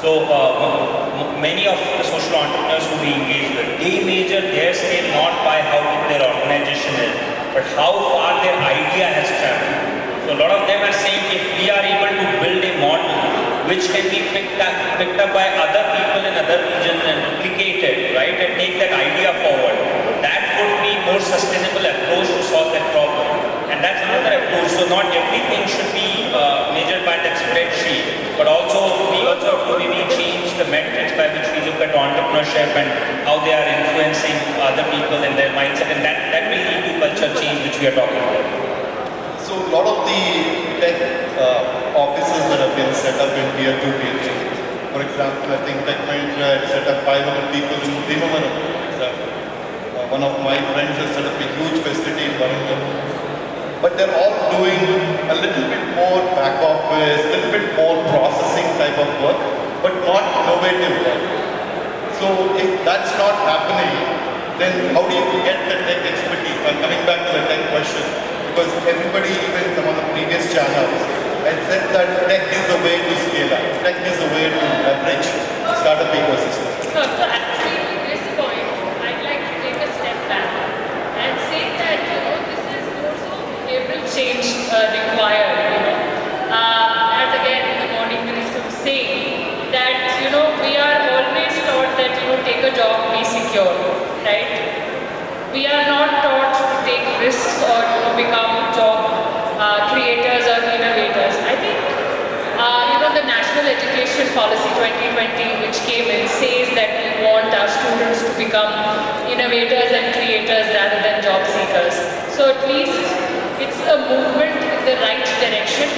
So many of the social entrepreneurs who we engage with, they measure their scale not by how big their organization is, but how far their idea has traveled. So a lot of them are saying if we are able to build a model which can be picked up by other people in other regions and replicated, right, and take that idea forward, that would be more sustainable approach to solve that problem. And that's another approach. So not everything should be measured by that spreadsheet, but also we also have to maybe change the metrics by which we look at entrepreneurship and how they are influencing other people and their mindset, and that will lead to culture change which we are talking about. So a lot of the tech offices that have been set up in Tier 2, Tier 3. For example, I think Tech Mahindra had set up 500 people in Bhimavaram, for example. One of my friends has set up a huge facility in Varangal. But they're all doing a little bit more back office, a little bit more processing type of work, but not innovative work. So if that's not happening, then how do you get the tech expertise? I'm coming back to the tech question, because everybody, even some of the previous channels, had said that tech is the way to scale up. Tech is the way to leverage startup ecosystem. So actually, to this point, I'd like to take a step back and say that this is also behavioral change required. As again in the morning minister was saying that we are always taught that take a job, be secure, right? We are not taught to take risks or become job creators or innovators. I think the National Education Policy 2020, which came in, says that we want our students to become innovators and creators rather than job seekers. So at least it's a movement in the right direction.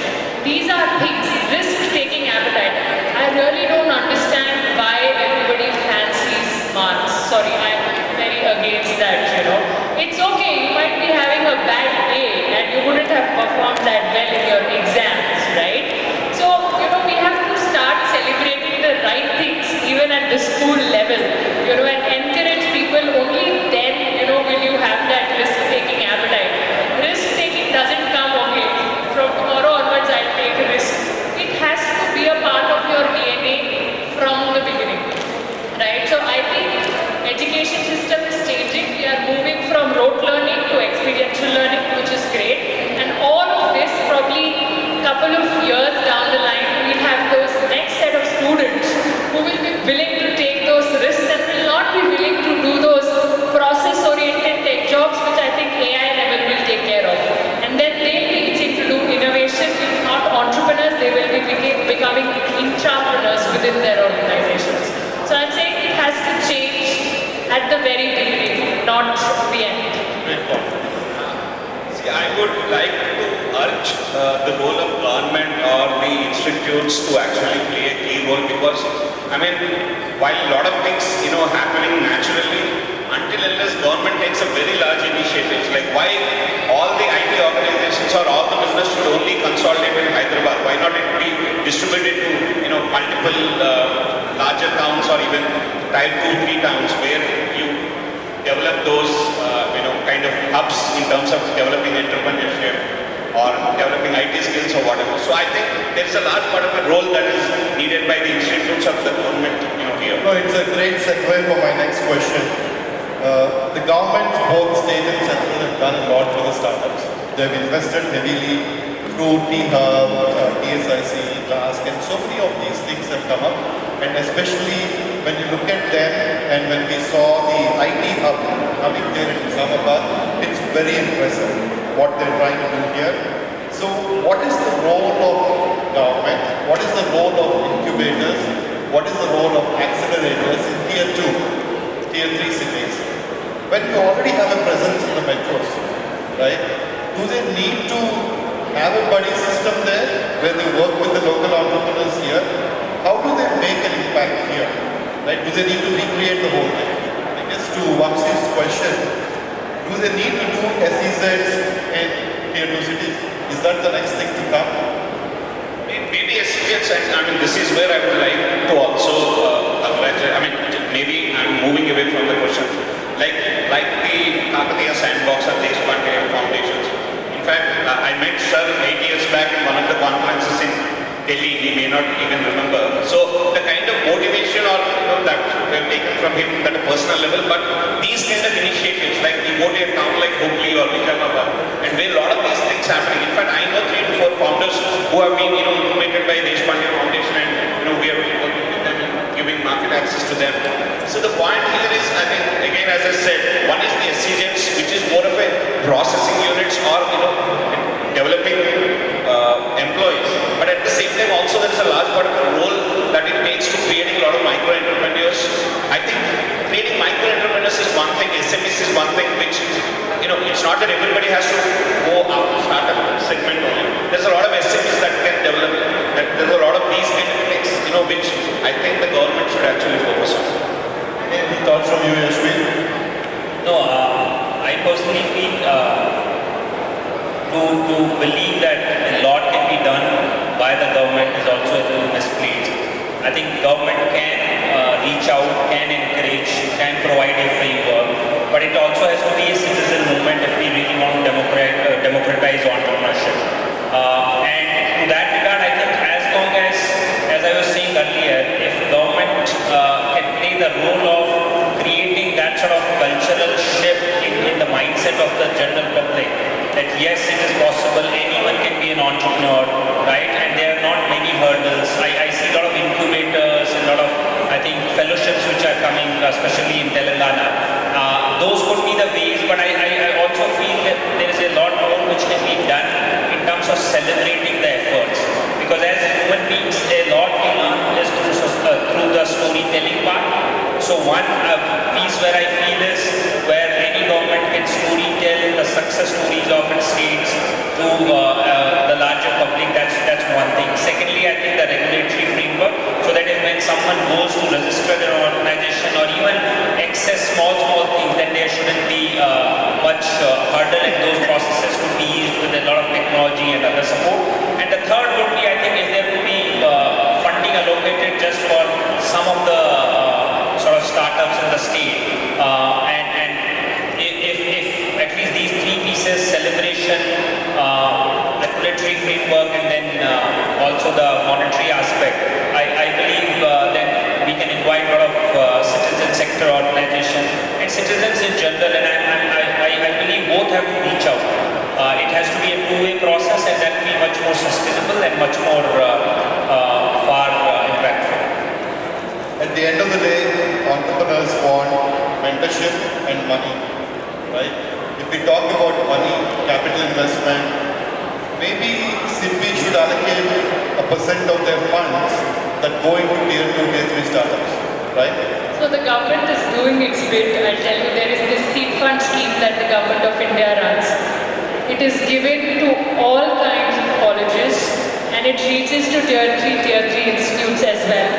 These are things, risk-taking appetite. I really don't understand why everybody fancies marks. Sorry, I'm very against that, It's okay, you might be having a bad day and you wouldn't have performed that well in your exams, right? So, we have to start celebrating the right things even at the school level, and encourage people. Only then, will you have that risk-taking appetite. Risk-taking doesn't come, okay, from tomorrow onwards I'll take a risk. It has to be a part of your DNA from the beginning, right? So I think education system is changing. We are moving from rote learning to experiential learning, which is great. And all of this, probably couple of years down the line, we'll have those next set of students who will be willing to take those risks and will not be willing to do those process-oriented tech jobs, which I think AI level will take care of. And then they'll be itching to do innovation. If not entrepreneurs, they will be becoming intrapreneurs within their organizations. So I'm saying it has to change at the very beginning, not the end. Great point. See, I would like to urge the role of government or the institutes to actually play a key role, because, while a lot of things, happening naturally, until unless government takes a very large initiatives, like why all the IT organizations or all the business should only consolidate in Hyderabad? Why not it be distributed to, multiple larger towns or even Tier 2, 3 towns where you develop those, kind of hubs in terms of developing entrepreneurship or developing IT skills or whatever. So I think there is a large part of the role that is needed by the institutes of the government, here. No, it's a great segue for my next question. The government, both state and central, have done a lot for the startups. They've invested heavily through T-Hub, TSIC, TASK, and so many of these things have come up. And especially when you look at them and when we saw the IT Hub coming there in Islamabad, it's very impressive what they're trying to do here. So what is the role of government? What is the role of incubators? What is the role of accelerators in Tier 2, Tier 3 cities? When you already have a presence in the metros, right? Do they need to have a buddy system there where they work with the local entrepreneurs here? How do they make an impact here? Right? Do they need to recreate the whole thing? I guess to Vamsi's question, do they need to do SEZs in Tier 2 cities? Is that the next thing to come? Maybe SEZs, and this is where I would like to also maybe I'm moving away from the question. Like the Kakatiya Sandbox or the Expanded Foundations. In fact, I met Sir 8 years back in one of the conferences in Delhi, we may not even remember. So the kind of or that we have taken from him at a personal level, but these kind of initiatives, like we go to a town like Hooghly or Vijayanagara, and where a lot of these things happening. In fact, I know 3 to 4 founders who have been incubated by Deshpande Foundation, and we are working with them and giving market access to them. So the point here is, I think, again, as I said, one is the SCGents, which is more of a processing units or developing employees. But at the same time, also there is a large part of the role that it takes to creating a lot of micro entrepreneurs. I think creating micro entrepreneurs is one thing, SMEs is one thing, which it's not that everybody has to go out startup segment only. There's a lot of SMEs that can develop. There's a lot of these kind of things, which I think the government should actually focus on. Any thoughts from you, Yashvi? No, I personally feel to believe that a lot can be done by the government is also a little misplaced. I think government can reach out, can encourage, can provide a framework, but it also has to be a citizen movement if we really want to democratize entrepreneurship. And to that regard, I think as long as I was saying earlier, if government can play the role of creating that sort of cultural shift in the mindset of the general public, that yes, it is possible, anyone can be an entrepreneur, right? And there are not many hurdles. I see a lot of incubators and a lot of, I think, fellowships which are coming, especially in Telangana. Those could be the ways, but I also feel that there is a lot more which can be done in terms of celebrating the efforts. Because as human beings, a lot we learn is through the storytelling part. So one piece where I feel is where any government can storytell the success stories of its states to the larger public, that's one thing. Secondly, I think the regulatory framework, so that when someone goes to register an organization or even access small things, then there shouldn't be much hurdle, and those processes could be used with a lot of technology and other support. And the third would be, I think, if there would be funding allocated just for some of the sort of startups in the state, and if at least these 3 pieces, celebration, regulatory framework, and then also the monetary aspect, I believe then we can invite a lot of citizen sector organization and citizens in general, and I believe both have to reach out. It has to be a two-way process, and that will be much more sustainable and much more far impactful. At the end of the day, entrepreneurs want mentorship and money, right? If we talk about money, capital investment, maybe SIDBI should allocate a percent of their funds that go into tier 2, tier 3 startups, right? So the government is doing its bit. I'll tell you, there is this seed fund scheme that the government of India runs. It is given to all kinds of colleges, and it reaches to tier 3 institutes as well.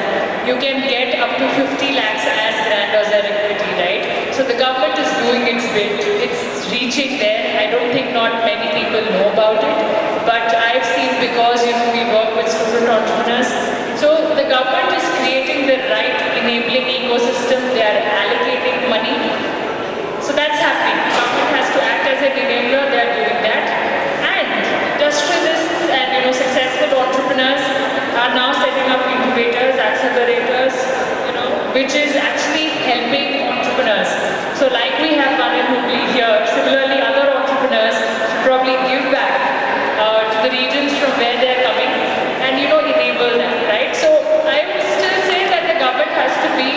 You can get up to 50 lakhs as grant or as equity, right? So the government is doing its bit. It's reaching there. I don't think not many people know about it, but I've seen, because we work with student entrepreneurs. So the government is creating the right enabling ecosystem. They are allocating money. So that's happening. Government has to act as an enabler. They are doing that. And industrialists and successful entrepreneurs are now setting up incubators, accelerators, which is actually helping entrepreneurs. So like we have one in Hooghly here, similarly other entrepreneurs should probably give back to the regions from where they are coming and enable them, right? So I would still say that the government has to be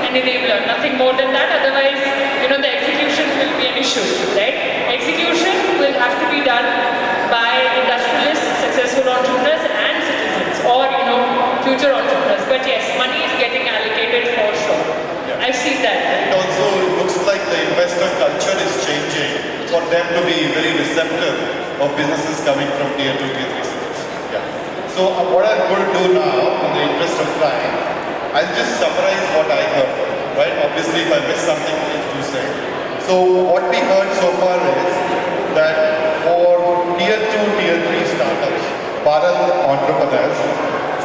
an enabler, nothing more than that. Otherwise, the execution will be an issue, right? Execution will have to be done by industrialists, successful entrepreneurs and citizens, or future entrepreneurs. But yes, money is getting allocated for sure. Yeah. I've seen that. It also looks like the investor culture is changing for them to be very receptive of businesses coming from tier 2, tier 3 cities. Yeah. So what I'm going to do now, in the interest of time, I'll just summarize what I heard. Right? Obviously, if I miss something, please do say. So what we heard so far is that for tier 2, tier 3 startups, Bharat entrepreneurs,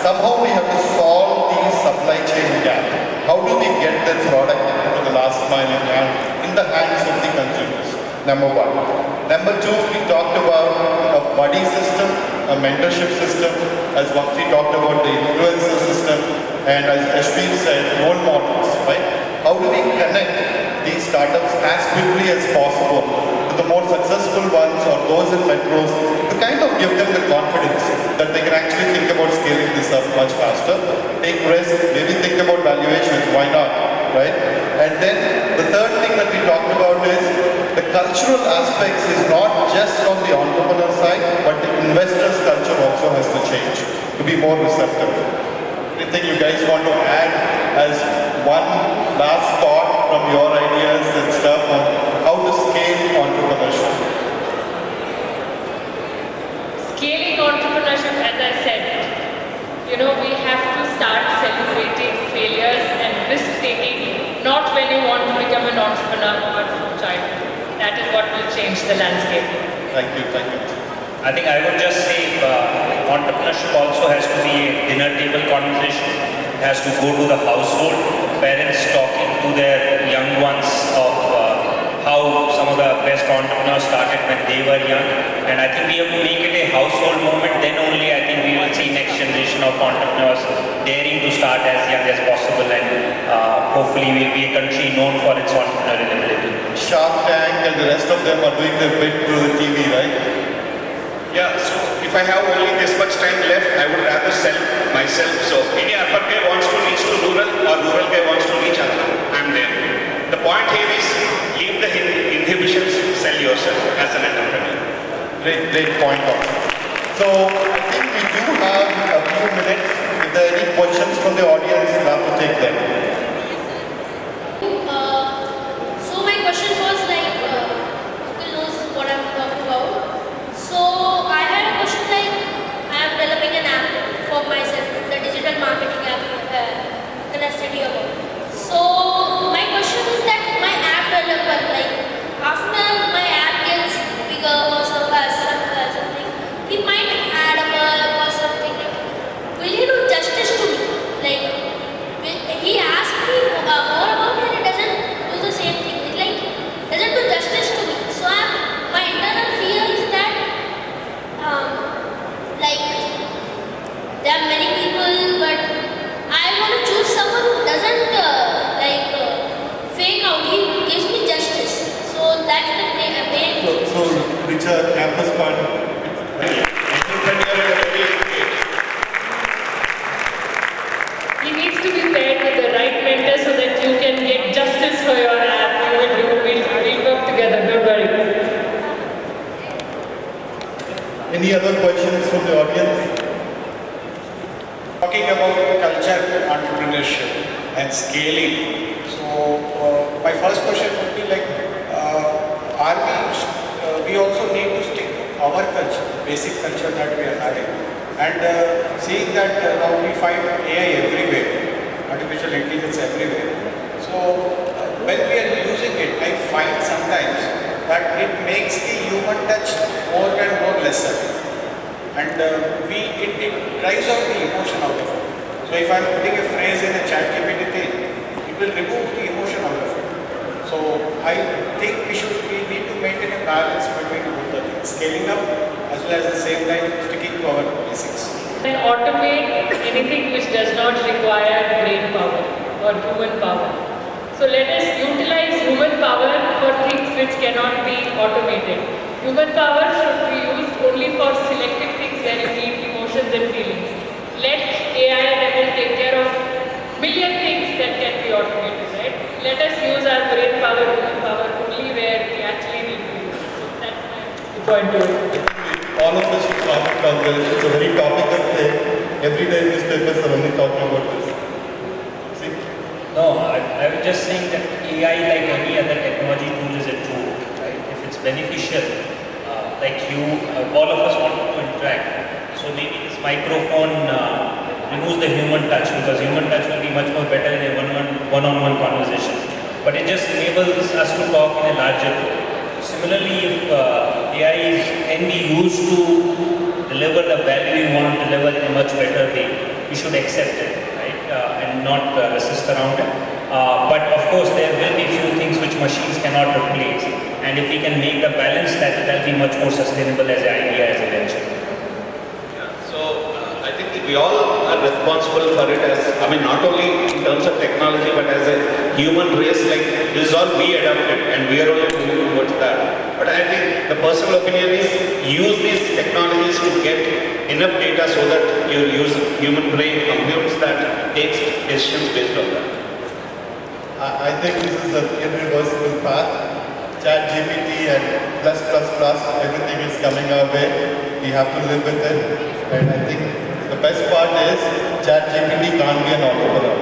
somehow we have to solve the supply chain gap. How do we get that product to the last mile in the hands of the consumers? Number one. Number two, we talked about a buddy system, a mentorship system, as Vamsi talked about the influencer system, and as Ashwin said, more as quickly as possible to the more successful ones or those in metros to kind of give them the confidence that they can actually think about scaling this up much faster, take risks, maybe think about valuations, why not, right? And then the third thing that we talked about is the cultural aspects is not just on the entrepreneur side, but the investor's culture also has to change to be more receptive. Anything you guys want to add as one last thought from your ideas and stuff on how to scale entrepreneurship? Scaling entrepreneurship, as I said, we have to start celebrating failures and risk-taking, not when you want to become an entrepreneur, but from childhood. That is what will change the landscape. Thank you, thank you. I think I would just say entrepreneurship also has to be a dinner table conversation. It has to go to the household, parents talking to their young ones of how some of the best entrepreneurs started when they were young. And I think we have to make it a household moment. Then only I think we will see next generation of entrepreneurs daring to start as young as possible, and hopefully we'll be a country known for its entrepreneurial ability. Shark Tank and the rest of them are doing their bit through the TV, right? Yeah, so if I have only this much time left, I would rather sell myself. So any urban guy wants to reach to rural, or rural guy wants to reach urban, I'm there. The point here is leave the inhibitions, sell yourself as an entrepreneur. Great point. So I think we do have a few minutes. If there are any questions from the audience, we'll have to take them. So my question was like, Google knows what I'm talking about. So I had a question like, I am developing an app for myself, the digital marketing app that I study about. So my question is that my app developer, like after my app gets bigger or something, he might add a bug or something. Like, will he do justice to me? Like, he asked me more about it and it doesn't do the same thing. It like doesn't do justice to me. So my internal fear is that like there are many people, but I want to choose someone who doesn't fake out. He gives me justice. So that's the main. So Richard, campus fund. He needs to be paired with the right mentor so that you can get justice for your app. We'll work together, don't worry. Any other questions from the audience? Talking about culture, entrepreneurship and scaling. So my first question would be like, we also need to stick to our culture, basic culture that we are having. And seeing that now we find AI everywhere, artificial intelligence everywhere. So when we are using it, I find sometimes that it makes the human touch more and more lesser. And it drives out the emotion out of it. So if I'm putting a phrase in a ChatGPT thing, it will remove the emotion out of it. So I think we need to maintain a balance between both the things, scaling up as well as at the same time sticking to our basics. And automate anything which does not require brain power or human power. So let us utilize human power for things which cannot be automated. Human power should be used only for selective things where you need emotions and feelings. Let AI level take care of million things that can be automated, right? Let us use our brain power, human power only where we actually need to use it. So that's my point to it. All of us should comment on this. It's a very topical thing. Every day newspapers are only talking about this. See? No, I was just saying that AI, like any other technology tool, is a tool, right? If it's beneficial, like all of us want to interact. So maybe this microphone removes the human touch, because human touch will be much more better in a one-on-one conversation. But it just enables us to talk in a larger group. Similarly, if AI can be used to deliver the value we want to deliver in a much better way, we should accept it, right? And not resist around it. But of course, there will be few things which machines cannot replace. And if we can make the balance, that will be much more sustainable as an idea, as a venture. So I think we all are responsible for it as, I mean, not only in terms of technology, but as a human race, like, this is all we adopted and we are only moving towards that. But I think the personal opinion is use these technologies to get enough data so that your human brain computes that, takes decisions based on that. I think this is an irreversible path. Chat GPT and everything is coming our way. We have to live with it. And I think the best part is Chat GPT can't be an entrepreneur.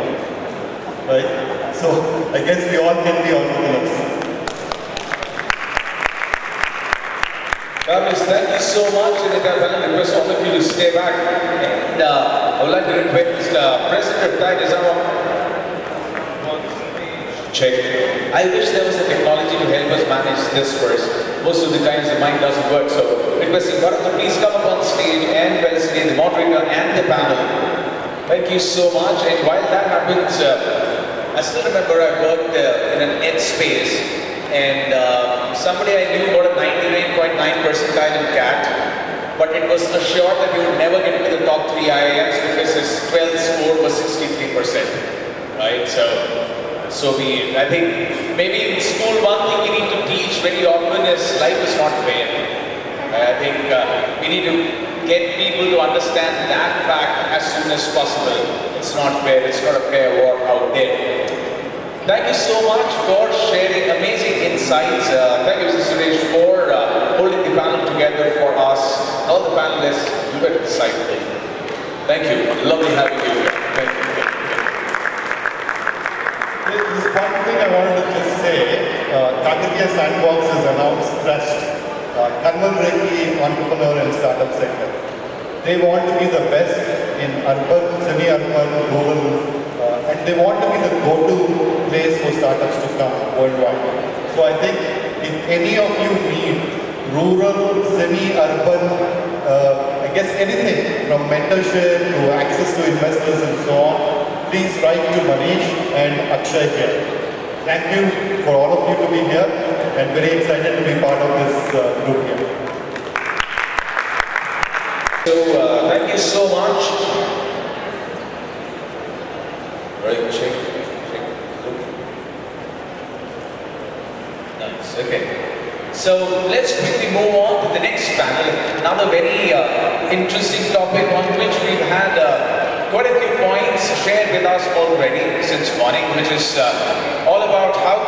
Right? So I guess we all can be entrepreneurs. Fabulous, thank you so much. And I will request all of you to stay back. And I would like to request President of Tide check. I wish there was a technology to help us manage this first. Most of the times the mind doesn't work. So requesting Bharat to please come up on stage and Wellesley, the moderator and the panel. Thank you so much. And while that happens, I still remember I worked in an ed space and somebody I knew got a 99.9% kind of CAT, but it was assured that he would never get into the top 3 IIMs because his 12th score was 63%. Right? So I think maybe in school one thing we need to teach very often is life is not fair. I think we need to get people to understand that fact as soon as possible. It's not fair, it's not a fair war out there. Thank you so much for sharing amazing insights. Thank you, Mr. Suresh, for holding the panel together for us. All the panelists, you were insightful. Thank you. Lovely having you. Thank you. There's one thing I wanted to just say. Kakatiya Sandbox has announced Trust, contemporary entrepreneur and startup sector. They want to be the best in urban, semi-urban, rural, and they want to be the go-to place for startups to come worldwide. So I think if any of you need rural, semi-urban, I guess anything from mentorship to access to investors and so on, please write to Manish and Akshay here. Thank you for all of you to be here and very excited to be part of this group here. So, thank you so much. Right, check. Nice, okay. So, let's quickly move on to the next panel. Another very interesting topic on which we've had quite a few points shared with us already since morning, which is all about how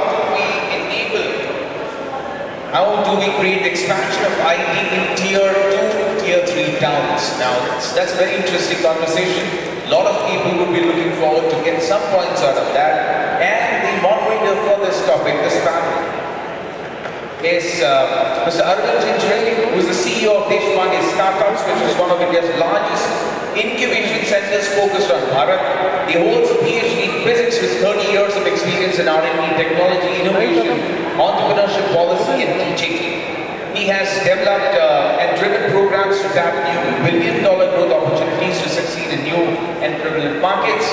do we create expansion of IT in tier 2, tier 3 towns. Now, that's a very interesting conversation. A lot of people would be looking forward to get some points out of that. And the moderator for this topic, this panel, is Mr. Arvind Chinchre, who is the CEO of Deshpande Startups, which is one of India's largest incubation centers focused on Bharat. He holds a PhD in physics with 30 years of experience in R&D, technology, innovation, entrepreneurship policy and teaching. He has developed and driven programs to tap new billion-dollar growth opportunities to succeed in new and prevalent markets.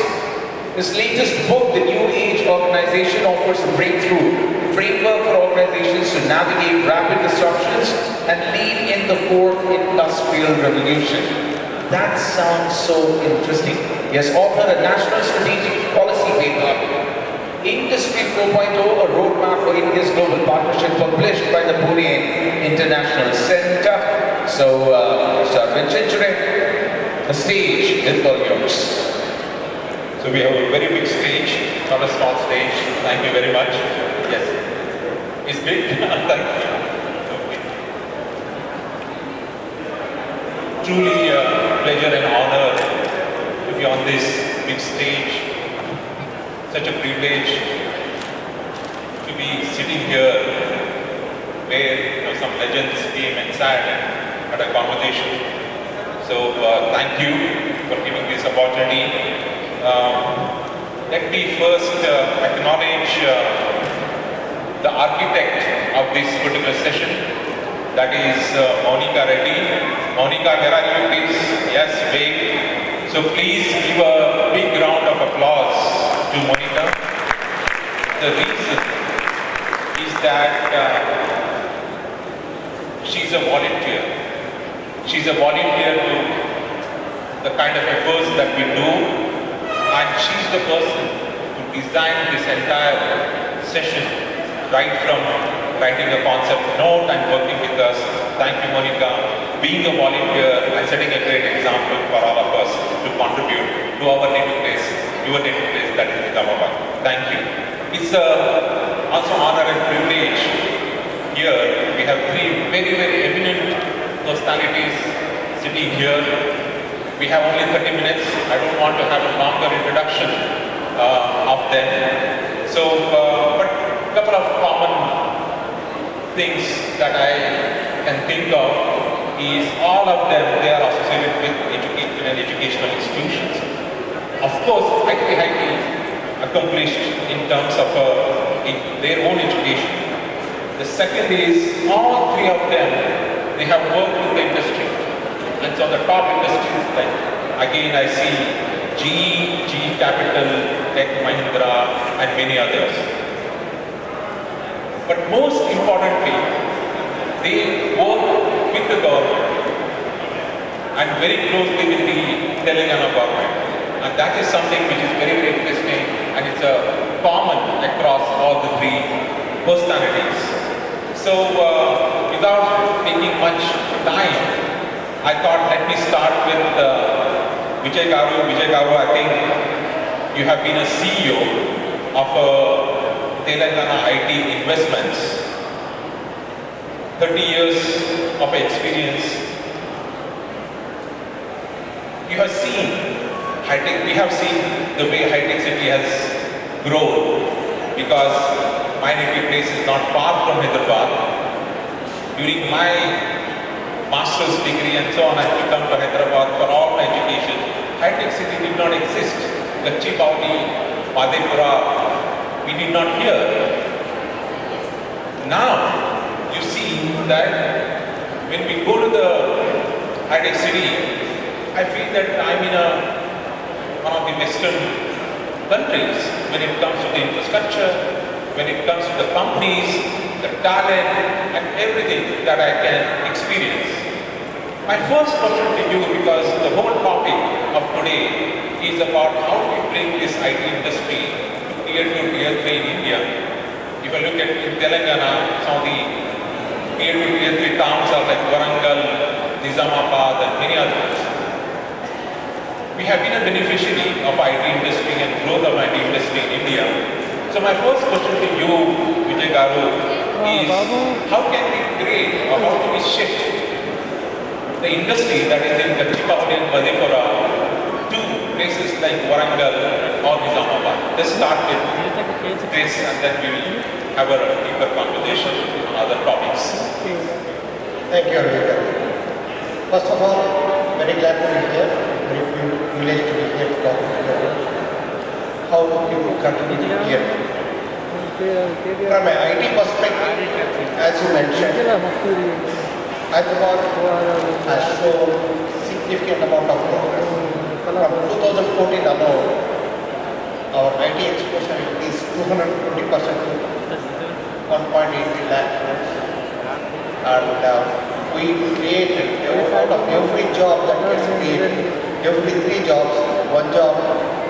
His latest book, The New Age Organization, offers a breakthrough framework for organizations to navigate rapid disruptions and lead in the fourth industrial revolution. That sounds so interesting. He has authored a national strategic policy paper, Industry 4.0, a roadmap for India's global partnership, published by the Pune International Center. So, Mr. Arvind Chinchre, the stage is all yours. So we have a very big stage, not a small stage. Thank you very much. Yes. It's big. Thank you. Truly a pleasure and honor to be on this big stage. Such a privilege to be sitting here where some legends came and sat and had a conversation. So thank you for giving this opportunity. Let me first acknowledge the architect of this particular session, that is Monica Reddy. Monica, where are you please? Yes, wait. So please give a big round of applause to Monica. The reason is that she's a volunteer. She's a volunteer to the kind of efforts that we do, and she's the person who designed this entire session, right from writing a concept note and working with us. Thank you, Monica, being a volunteer and setting a great example for all of us to contribute to our native place, your native place, that is Nizamabad. Thank you. It's also honor and privilege. Here we have three very, very eminent personalities sitting here. We have only 30 minutes. I don't want to have a longer introduction of them. So, but a couple of common things that I can think of is all of them, they are associated with education and educational institutions. Of course, IIT accomplished in terms of in their own education. The second is all three of them, they have worked with the industry. And so the top industries, like again I see GE Capital, Tech Mahindra, and many others. But most importantly, they work with the government and very closely with the Telangana government. And that is something which is very, very interesting, and it's a common across all the three personalities. So without taking much time, I thought let me start with Vijay Garu. Vijay Garu, I think you have been a CEO of Telangana IT Investments. 30 years of experience. You have seen high-tech, we have seen the way high-tech city has grown, because my native place is not far from Hyderabad. During my master's degree and so on, I had to come to Hyderabad for all my education. High-tech city did not exist. Gachibowli, Madhepura, we did not hear. Now, you see that when we go to the high-tech city, I feel that I'm in one of the Western countries when it comes to the infrastructure, when it comes to the companies, the talent, and everything that I can experience. My first question to you, because the whole topic of today is about how we bring this IT industry to tier 2, tier 3 in India. If I look at in Telangana, some of the tier 2, tier 3 towns are like Warangal, Nizamabad, and many others. We have been a beneficiary of IT industry and growth of IT industry in India. So my first question to you, Vijay Garu, is how can we create or how do we shift the industry that is in Gachibowli and Madhepura to places like Warangal or Nizamabad? Let's start with this and then we will have a deeper conversation on other topics. Thank you, Arvind. First of all, very glad to be here, very privileged to be here to talk to you. How you contribute here. From an IT perspective, as you mentioned, Hyderabad has shown significant amount of progress. From 2014 above, our IT exposure increased 220% to 1.8 lakh crores. And we created, out of every job that gets created, every 3 jobs, 1 job,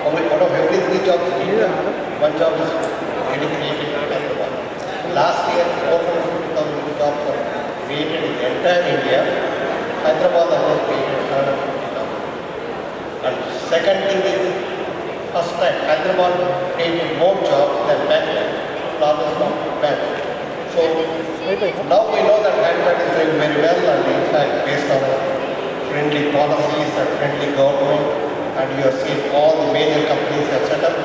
out of every 3 jobs in India, 1 job is getting created in Hyderabad. Last year, 450,000 jobs were created in entire India. Hyderabad alone created 150,000. And second thing is, first time Hyderabad created more jobs than Bangalore, largest of Bangalore. So now we know that Hyderabad is doing very well, and in fact based on friendly policies and friendly government, and you have seen all the major companies have set up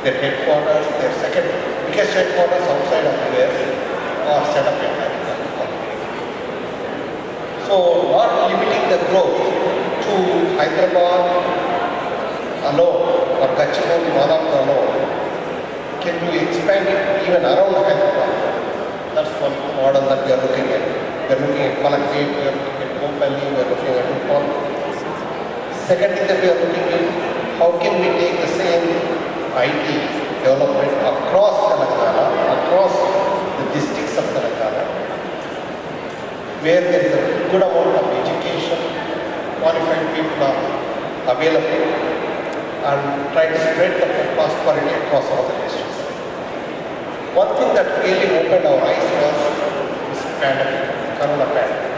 their headquarters, their second biggest headquarters outside of US are set up in Hyderabad. So not limiting the growth to Hyderabad alone or Gachibowli, Madhepura alone, can we expand it even around Hyderabad? That's one model that we are looking at. We are looking at Malakpet, we are looking at Kompally, we are looking at Uppal. Second thing that we are looking at, how can we take the same IT development across Telangana, across the districts of Telangana, where there is a good amount of education, qualified people are available and try to spread the prosperity across all the districts. One thing that really opened our eyes was this pandemic, Corona pandemic.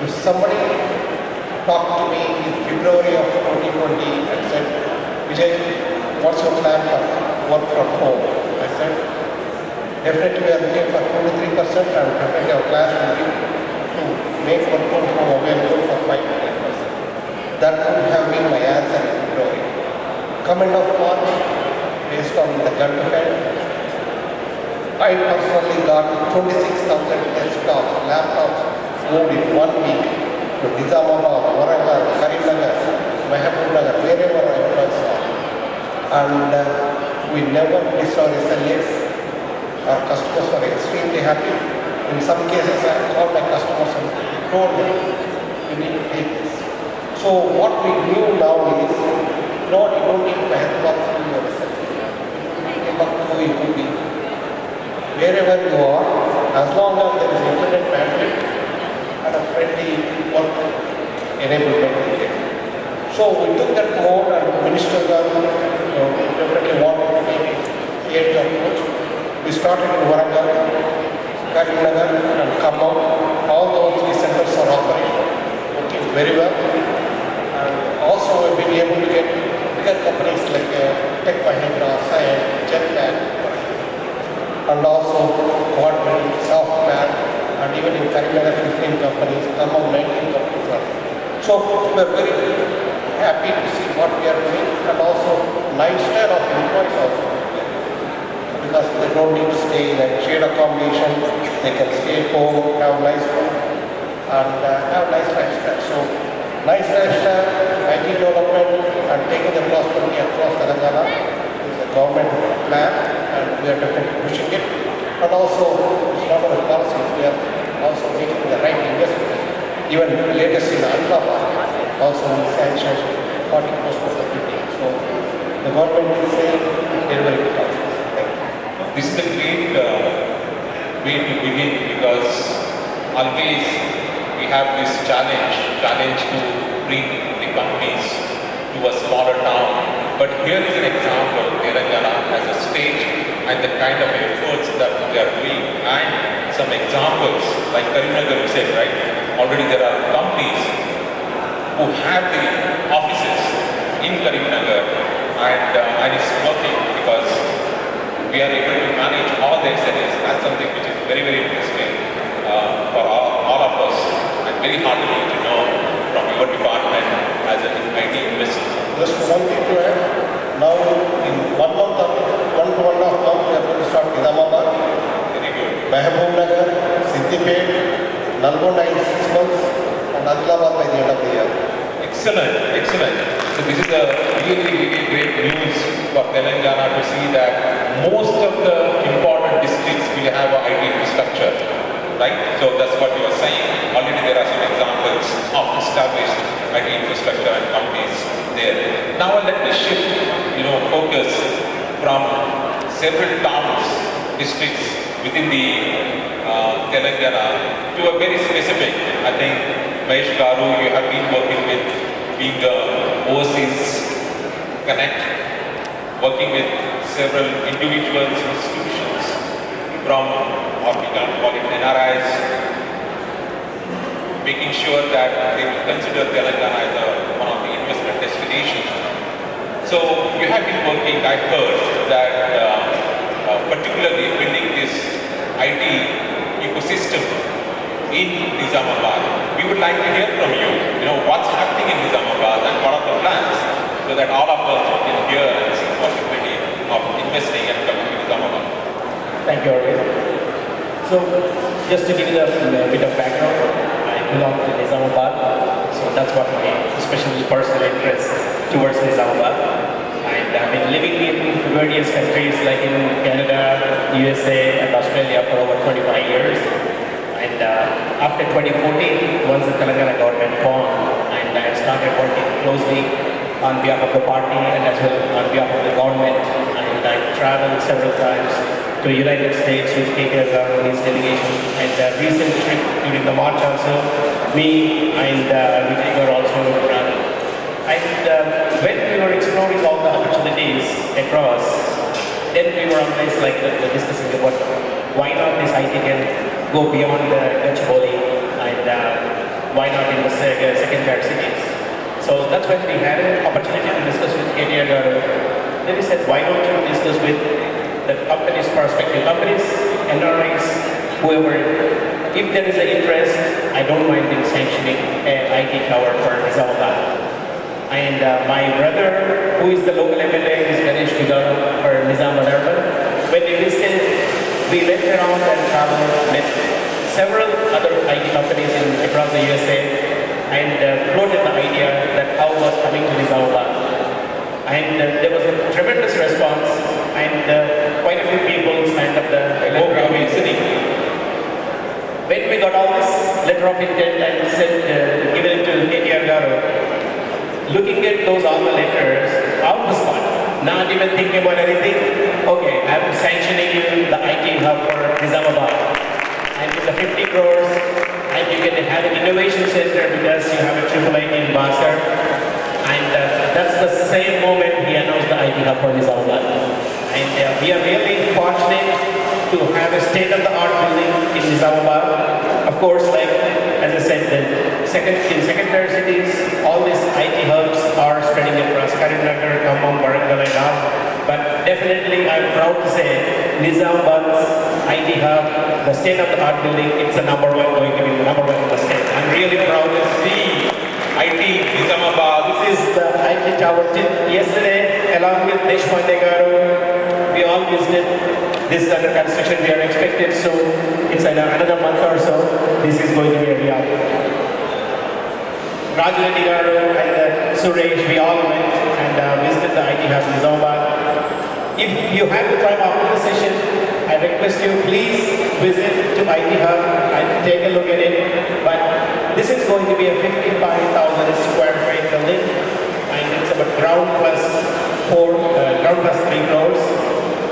If somebody talked to me in February of 2020 and said, Vijay, what's your plan for work from home? I said, definitely we are looking for 23% and definitely our plans will be to make work from home available for 5 to 10%. That would have been my answer in February. Coming of March, based on the gun defense, I personally got 26,000 desktops, laptops moved in 1 week to Nizamabad, Warangal, Karimnagar, Mahabubnagar, wherever I was. And we never missed our SLAs. Our customers were extremely happy. In some cases, I called my customers and told them, you need to take this. So what we knew now is, no, you don't need to have to do your SLA. You can go into the wherever you are, as long as there is internet bandwidth and a friendly work enablement. So we took that mode and the minister definitely wanted to make it create approach. We started in Warangal, Karimnagar and Khammam. All those three centers are operating, working very well. And also we've been able to get bigger companies like Tech Mahindra, Cyient, Jetpack, and also Quadrant, Software, and even in Karimnagar 15 companies, among 19 companies are there. So we're very happy to see what we are doing, and also lifestyle of employees also. Because they don't need to stay in a shared accommodation, they can stay at home, have nice food, and have nice lifestyle. So nice lifestyle, IT development, and taking the prosperity across Telangana is a government plan, and we are definitely pushing it. And also, it's not only policies, we are also making the right investment. Even latest in Ahmedabad, also we sanctioned 40% of the building. So the government is saying they're very good policies. Thank you. This is a great way to begin because always we have this challenge to bring the companies to a smaller town. But here is an example, Telangana as a state and the kind of efforts that they are doing, and some examples like Karimnagar you said, right? Already there are companies who have the offices in Karimnagar and it's working because we are able to manage all the SLAs. That's something which is very, very interesting for all of us and very heartening to know from your department as an IT investor. Just one thing to add, now in 1 month or 1 to 1.5 months, we are going to start Nizamabad, Very good. Mahabubnagar, Siddipet, Nalgonda in 6 months, and Adilabad by the end of the year. Excellent, excellent. So this is a really, really great news for Telangana to see that most of the important districts will have a IT infrastructure, right? So that's what you are saying. Already there are some examples of established IT infrastructure and companies there. Now let me shift, focus from several towns, districts within the Telangana to a very specific. I think Mahesh Garu, you have been working with being overseas connect, working with several individuals, institutions from what we can call it NRIs, making sure that they will consider Telangana as one of the investment destinations. So you have been working, I heard that particularly building this IT ecosystem in Nizamabad. We would like to hear from you, what's happening in Nizamabad and what are the plans so that all of us can hear and see the possibility of investing and coming to Nizamabad. Thank you, Arvind. So, just to give you a bit of background, I belong to Nizamabad, so that's what my especially personal interest towards Nizamabad. And I've been living in various countries like in Canada, USA, and Australia for over 25 years. And after 2014, once the Telangana government formed, and I started working closely on behalf of the party and as well on behalf of the government, and I traveled several times to United States with KKR government's delegation. And recent trip during the March also, me and Vijay were also traveling. And when we were exploring all the opportunities across, then we were always like discussing about why not this IT can go beyond the Dutch Valley and why not in the second-tier cities. So that's when we had an opportunity to discuss with KTR Garu. Then we said, why don't you discuss with the companies, prospective companies, NRIs, whoever. If there is an interest, I don't mind in sanctioning an IT tower for Nizamabad. And my brother, who is the local MLA, is Ganesh Vigaru for Nizamabad Urban. When we visited, we went around and traveled, met several other IT companies across the USA and floated the idea that how was coming to Nizamabad. And there was a tremendous response and quite a few people signed up the letter of intent. When we got all this letter of intent and said, given it to KTR Garu, looking at those all the letters on the spot, not even thinking about anything, okay, I'm sanctioning you the IT hub for Nizamabad. And with the 50 crores, and you can have an innovation center because you have a triple IT in Basar. And that's the same moment he announced the IT hub for Nizamabad. And we are really fortunate to have a state-of-the-art building in Nizamabad. Of course, like as I said, in second-tier cities, all these IT hubs are spreading across Karimnagar, Khammam, Warangal, and all. But definitely, I'm proud to say Nizamabad's IT hub, the state-of-the-art building, it's the number one, going to be the number one in the state. I'm really proud to see IT Nizamabad. this is the IT tower. Yesterday, along with Deshpande Garu, we all visited. This is under construction. We are expected soon. It's another month or so. This is going to be a reality. Raju Reddy Garu and Suresh, we all went and visited the IT hub in Nizamabad. If you have the time after the session, I request you please visit to IT hub and take a look at it. But this is going to be a 55,000 square feet building, and it's about ground plus 3 floors.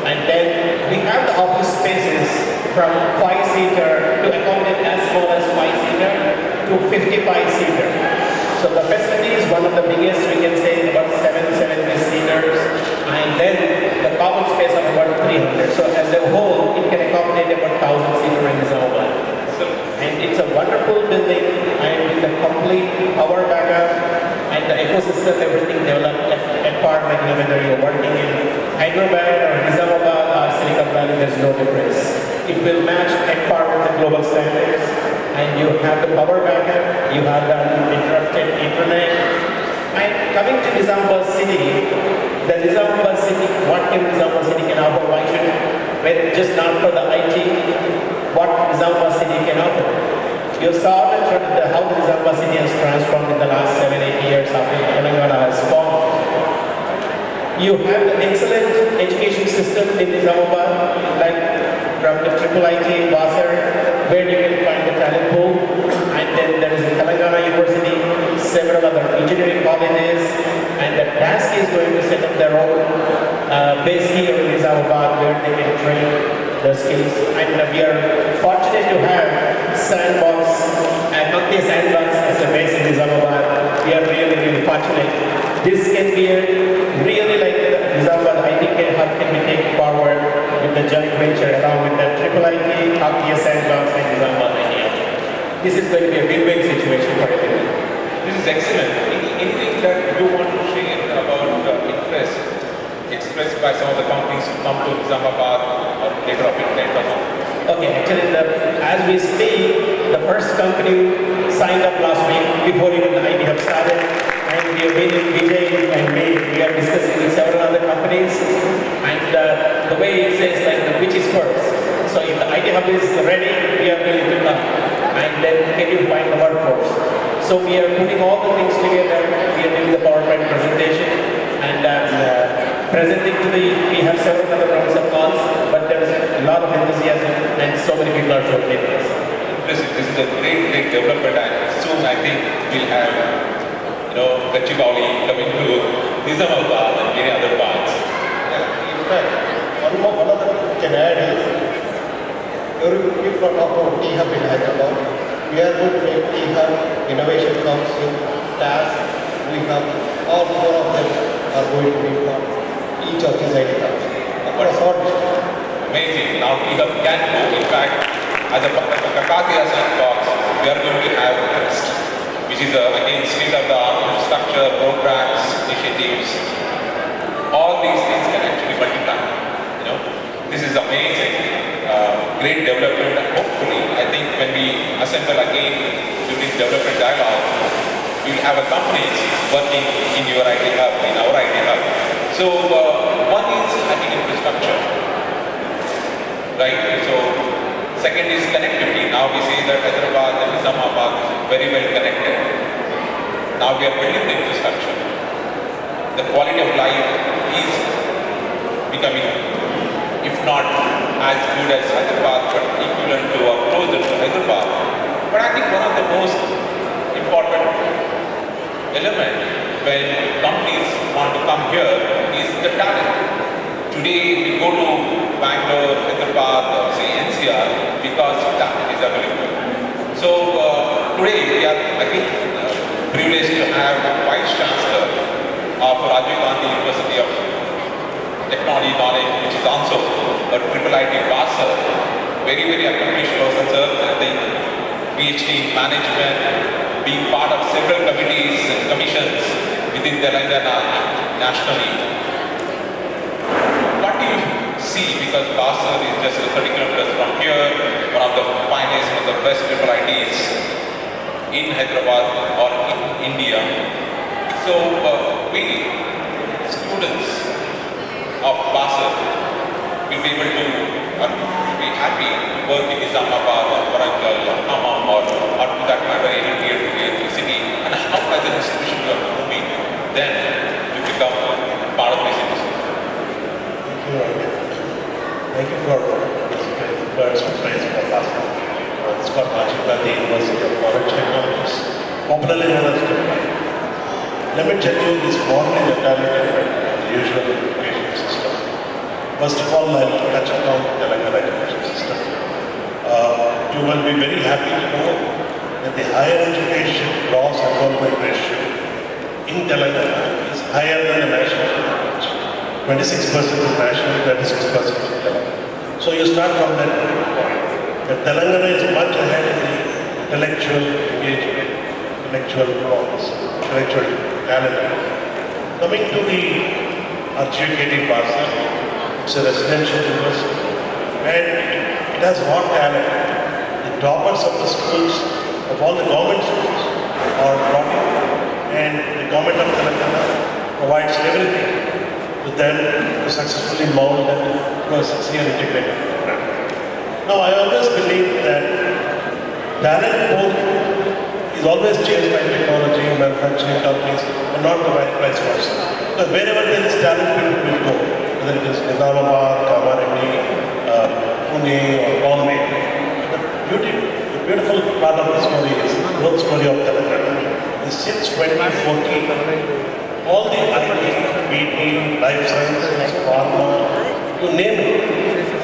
And then we have the office spaces from 5-seater to accommodate as small as 5-seater to 55-seater. So the facility is one of the biggest, we can say about 770 seaters, and then the common space of about 300. So as a whole, it can accommodate about 1,000 seater in Nizamabad. And it's a wonderful building, and with the complete power backup and the ecosystem, everything developed at par, like whether you're working in Hyderabad or Nizamabad or Silicon Valley, there's no difference. It will match at par with the global standards, and you have the power backup, you have the uninterrupted internet. And coming to Nizamabad city, the Nizamabad city, what can Nizamabad city can offer? Why should, when just not for the IT, what Nizamabad city can offer? You saw how the Nizamabad city has transformed in the last 7-8 years after Telangana has formed. You have the excellent education system in Nizamabad, like from the triple IT in Basar, where you can find the talent pool, and then there is Telangana University, several other engineering colleges, and the task is going to set up their own base here in Nizamabad where they can train the skills. And we are fortunate to have Sandbox and Bhakti Sandbox as a base in Nizamabad. We are really, really fortunate. This can be a really like the Nizamabad IT hub can be taken forward with the joint venture along with the triple IT, Bhakti Sandbox and Nizamabad IT. This is going to be a win-win situation for everyone. This is excellent. Anything that you want to share about interest expressed by some of the companies who come to Nizamabad or later of intent or not? Okay, actually, as we speak, the first company signed up last week before even the IT hub started, and we have been in Vijay and May. We are discussing with several other companies, and the way it says like which is first. So if the IT hub is ready, we are willing to come, and then can you find the workforce? So we are putting all the things together. We are doing the PowerPoint presentation, and presenting to we have several other rounds of calls, but there is a lot of enthusiasm and so many people are joining us. This is a great development, and soon I think we'll have, Gachibowli coming to Nizamabad and many other parts. In fact, one other thing we can add is, people talk about T-Hub in Hyderabad. We are going to make T-Hub Innovation Council, TASC, we have all four of them are going to be from each of these IT hubs across all districts. Amazing. Now we have can go. In fact, as a Kakati as a box, we are going to have NEXT, which is again state-of-the-art structure, programs, initiatives. All these things can actually multiply. You know, this is amazing. Great development, and hopefully, I think when we assemble again during development dialogue, we will have a companies working in your IT hub, in our IT hub. So one is I think infrastructure, right? So second is connectivity. Now we say that Hyderabad and Nizamabad is very well connected. Now we are building the infrastructure. The quality of life is becoming, if not as good as Hyderabad, but equivalent to or closer to Hyderabad. But I think one of the most important element when companies want to come here is the talent. Today we go to Bangalore, Hyderabad, or say NCR because talent is available. So today we are, I think, privileged to have a Vice Chancellor of Rajiv Gandhi University of Technology Knowledge, which is also a triple IT passer, very, very accomplished person, sir. I think PhD in management, being part of several committees and commissions within Telangana nationally. What do you see? Because Passer is just 30 kilometers from here, one of the finest, one of the best triple ITs in Hyderabad or in India. So we students of Passer will be able to be happy to work in Nizamabad or Warangal or Hammam or to that matter any tier 2 city, and how as an institution you are moving then to become part of this industry. Thank you for this words of praise for Passer. It's called Rajiv Gandhi University of Knowledge Technologies, popularly known as TIPI. Let me tell you, this model is entirely different from the usual education system. First of all, I'll touch upon the Telangana education system. You will be very happy to know that the higher education gross enrollment ratio in Telangana is higher than the national average. 26% is national, 26% is Telangana. So you start from that point. That Telangana is much ahead in the intellectual engagement, intellectual progress, intellectual talent. Coming to the RGKT Passer, it's a residential university and it has hot talent. The toppers of the schools, of all the government schools, are brought in, and the government of Telangana provides everything to them to successfully mount them to a 6-year integrated program. Now, I always believe that talent pool is always changed by technology, manufacturing companies, and not the vice versa. Because wherever there is talent, people will go. Whether it is Nizamabad, Kamareddy, Pune, or Bombay. The beautiful part of the story is the growth story of Telangana. Since 2014, all the IT, BT, life sciences, pharma, you name it,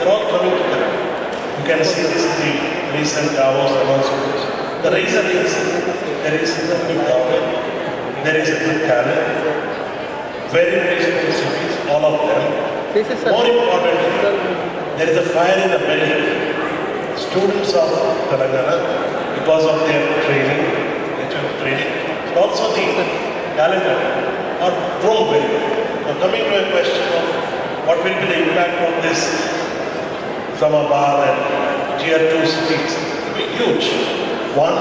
they're all coming together. You can see this in the recent Davos announcements. The reason is there is a good government, there is a good talent, very reasonable cities, all of them. More importantly, there is a fire in the belly. Students of Telangana, because of their training, nature of training, but also the talent are grown very well. Now coming to a question of what will be the impact of this Islamabad and tier 2 cities, it will be huge. One,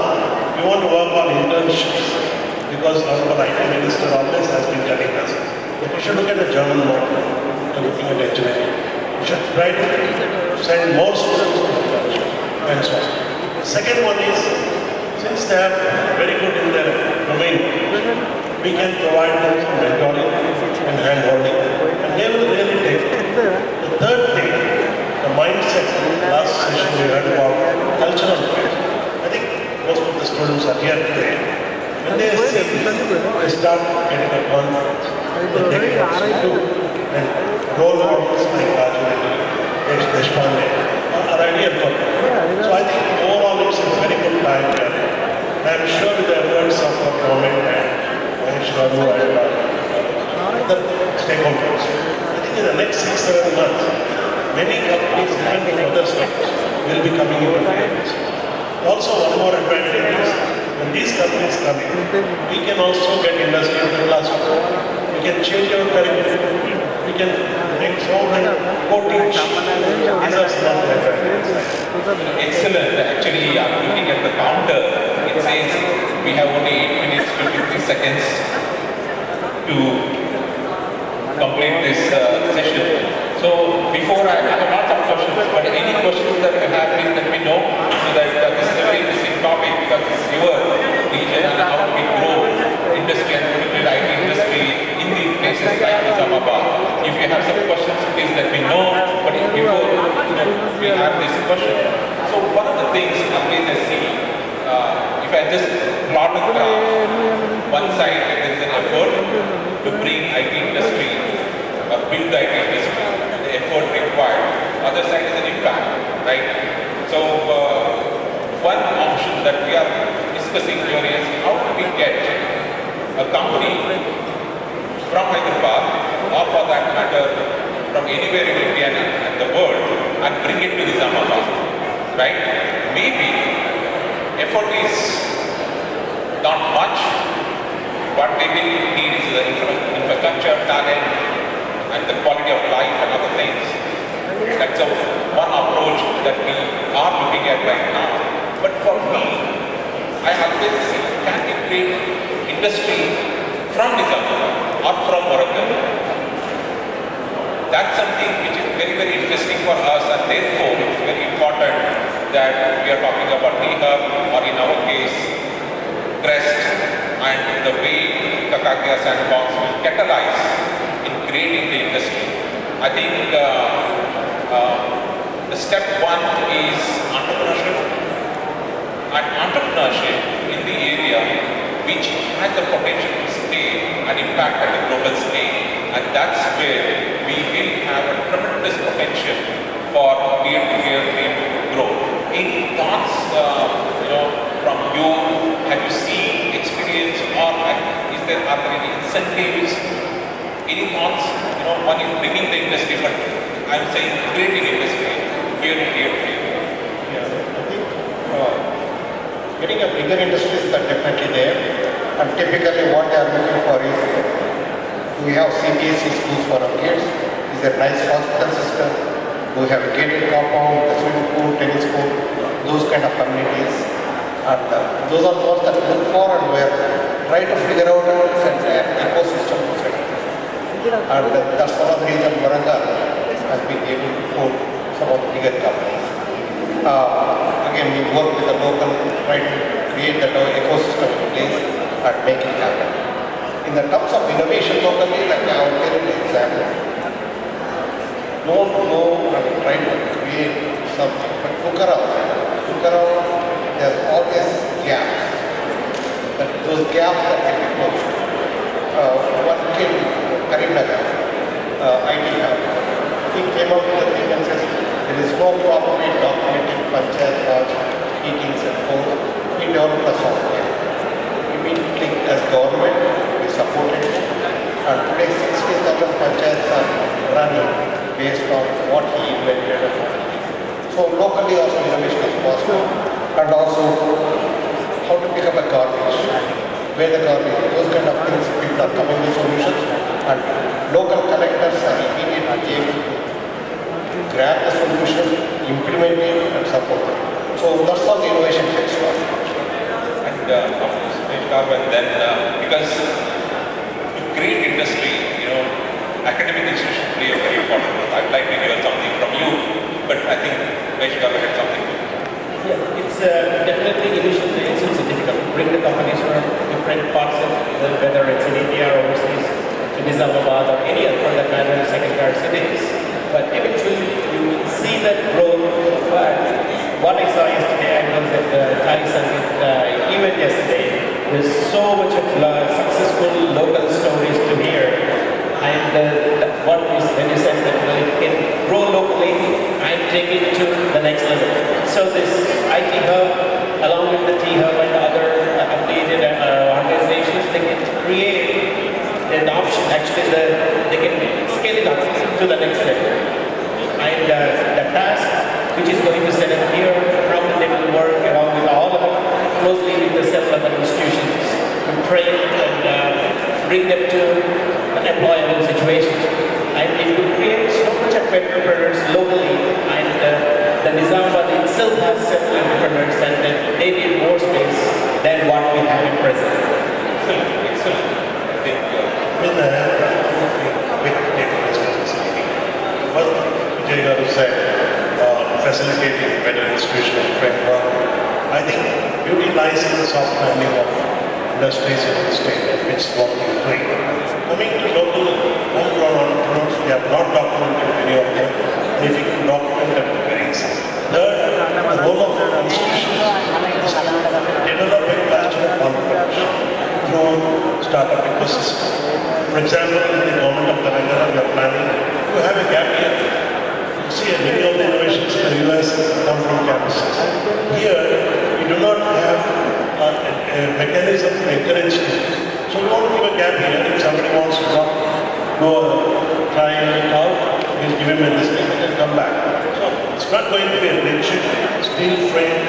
we want to work on internships because our IT minister always has been telling us that we should look at the German model. Looking at engineering, we should try to send more students to internship and so on. The second one is, since they are very good in their domain, we can provide them some mentoring and hand-holding, and they will really take it. The third thing, the mindset. Last session we heard about cultural fit. I think most of the students are here today. When they see this, they start getting a confidence that they can do. And role models like Raju Reddy, Deshpande are ideal for them. So I think overall it's a very good time here. I am sure with the efforts of the government and Mahesh Babu and other stakeholders. I think in the next 6-7 months, many companies even from other states will be coming into India. Also, one more advantage is when these companies come in, we can also get industry in the class. We can change our curriculum. We can make so many co-teach. These are some of the advantages. Excellent. Actually, I'm looking at the counter. It says we have only 8 minutes 53 seconds to complete this session. So before I have lots of questions, but any questions that you have, please let me know, so that this is a very interesting topic because it's your region and how we grow industry and particularly IT industry in the places like Nizamabad. If you have some questions, please let me know. But before we have this question, so one of the things always I see, if I just plot a graph, one side there is an effort to bring IT industry or build the IT industry, the effort required. Other side is an impact, right? So one option that we are discussing here is how do we get a company from Hyderabad or for that matter from anywhere in India and the world and bring it to Nizamabad, right? Maybe effort is not much, what they will need is the infrastructure, talent, and the quality of life and other things. That's one approach that we are looking at right now. But for me, I always see, can we create industry from Nizamabad or from Warangal? That's something which is very, very interesting for us, and therefore it's very important that we are talking about T-Hub or in our case, Crest, and the way Kakakia Sandbox will catalyze in creating the industry. I think the step one is entrepreneurship, and entrepreneurship in the area which has the potential to scale and impact at the global scale, and that's where we will have a tremendous potential for peer-to-peer growth. Any thoughts, from you? Have you seen, experience, or are there any incentives? Any thoughts, on you bringing the industry, but I'm saying creating industry, peer-to-peer. Yeah, I think getting a bigger industries are definitely there, and typically what they are looking for is, do we have CBSE schools for our kids? Is there a nice hospital system? Do we have a gated compound, a swimming pool, tennis court, those kind of communities? And those are those that look for, and we are trying to figure out an ecosystem to set up. And that's one of the reasons Warangal has been able to put some of the bigger companies. Again, we work with the local, try to create that ecosystem in place and make it happen. In the terms of innovation locally, like I will give an example. Don't know and try to create something, but look around, there's always gaps. Those gaps that can be closed. One kid, Karimnagar, IT Hub, he came up with the thing and says, there is no properly documented Panchayat Raj meetings and codes. He developed a software. Immediately as government, we supported it. And today 60,000 Panchayats are running based on what he invented. So locally also innovation is possible. And also how to pick up a garbage, where the garbage, those kind of things, people are coming with solutions, and local collectors are immediately able to grab the solution, implement it, and support it. So that's how the innovation takes off. And then because to create industry, academic institutions play a very important role. I'd like to hear something from you, but I think Vaishnav had something. Yeah, it's definitely initially it's difficult to bring the companies from different parts of whether it's in India or overseas to Nizamabad or any other for that matter second-tier cities. But eventually you will see that growth. But what I saw yesterday, I was at the Thai Summit event yesterday. There's so much of successful local stories to hear. And what is when you said that it can grow locally and take it to the next level. So this IT Hub, along with the T-Hub and other affiliated organizations, they can create an option. Actually, the to the next step. And the task which is going to set up here, probably they will work along with all of them, closely with the self-funded institutions to train and bring them to an employable situation. And it will create so much of entrepreneurs locally, and the Nizamabad itself has several entrepreneurs, and they need more space than what we have at present. Excellent. I mean, big responsibility. What Vijay Garu said, facilitating better institutional framework. I think beauty lies in the soft landing of industries in the state, which is what we are doing. Coming to local homegrown entrepreneurs, we have not documented many of them. If you can document them, very easy. Third, the role of institutions is to develop a culture of entrepreneurship through startup ecosystem. For example, in the government of Telangana, we are planning to have a gap year. You see, many of the innovations in the US come from campuses. Here, we do not have a mechanism to encourage students. So we want to give a gap here. If somebody wants to go try it out, we'll give him a listing and then come back. So it's not going to be a rigid, steel frame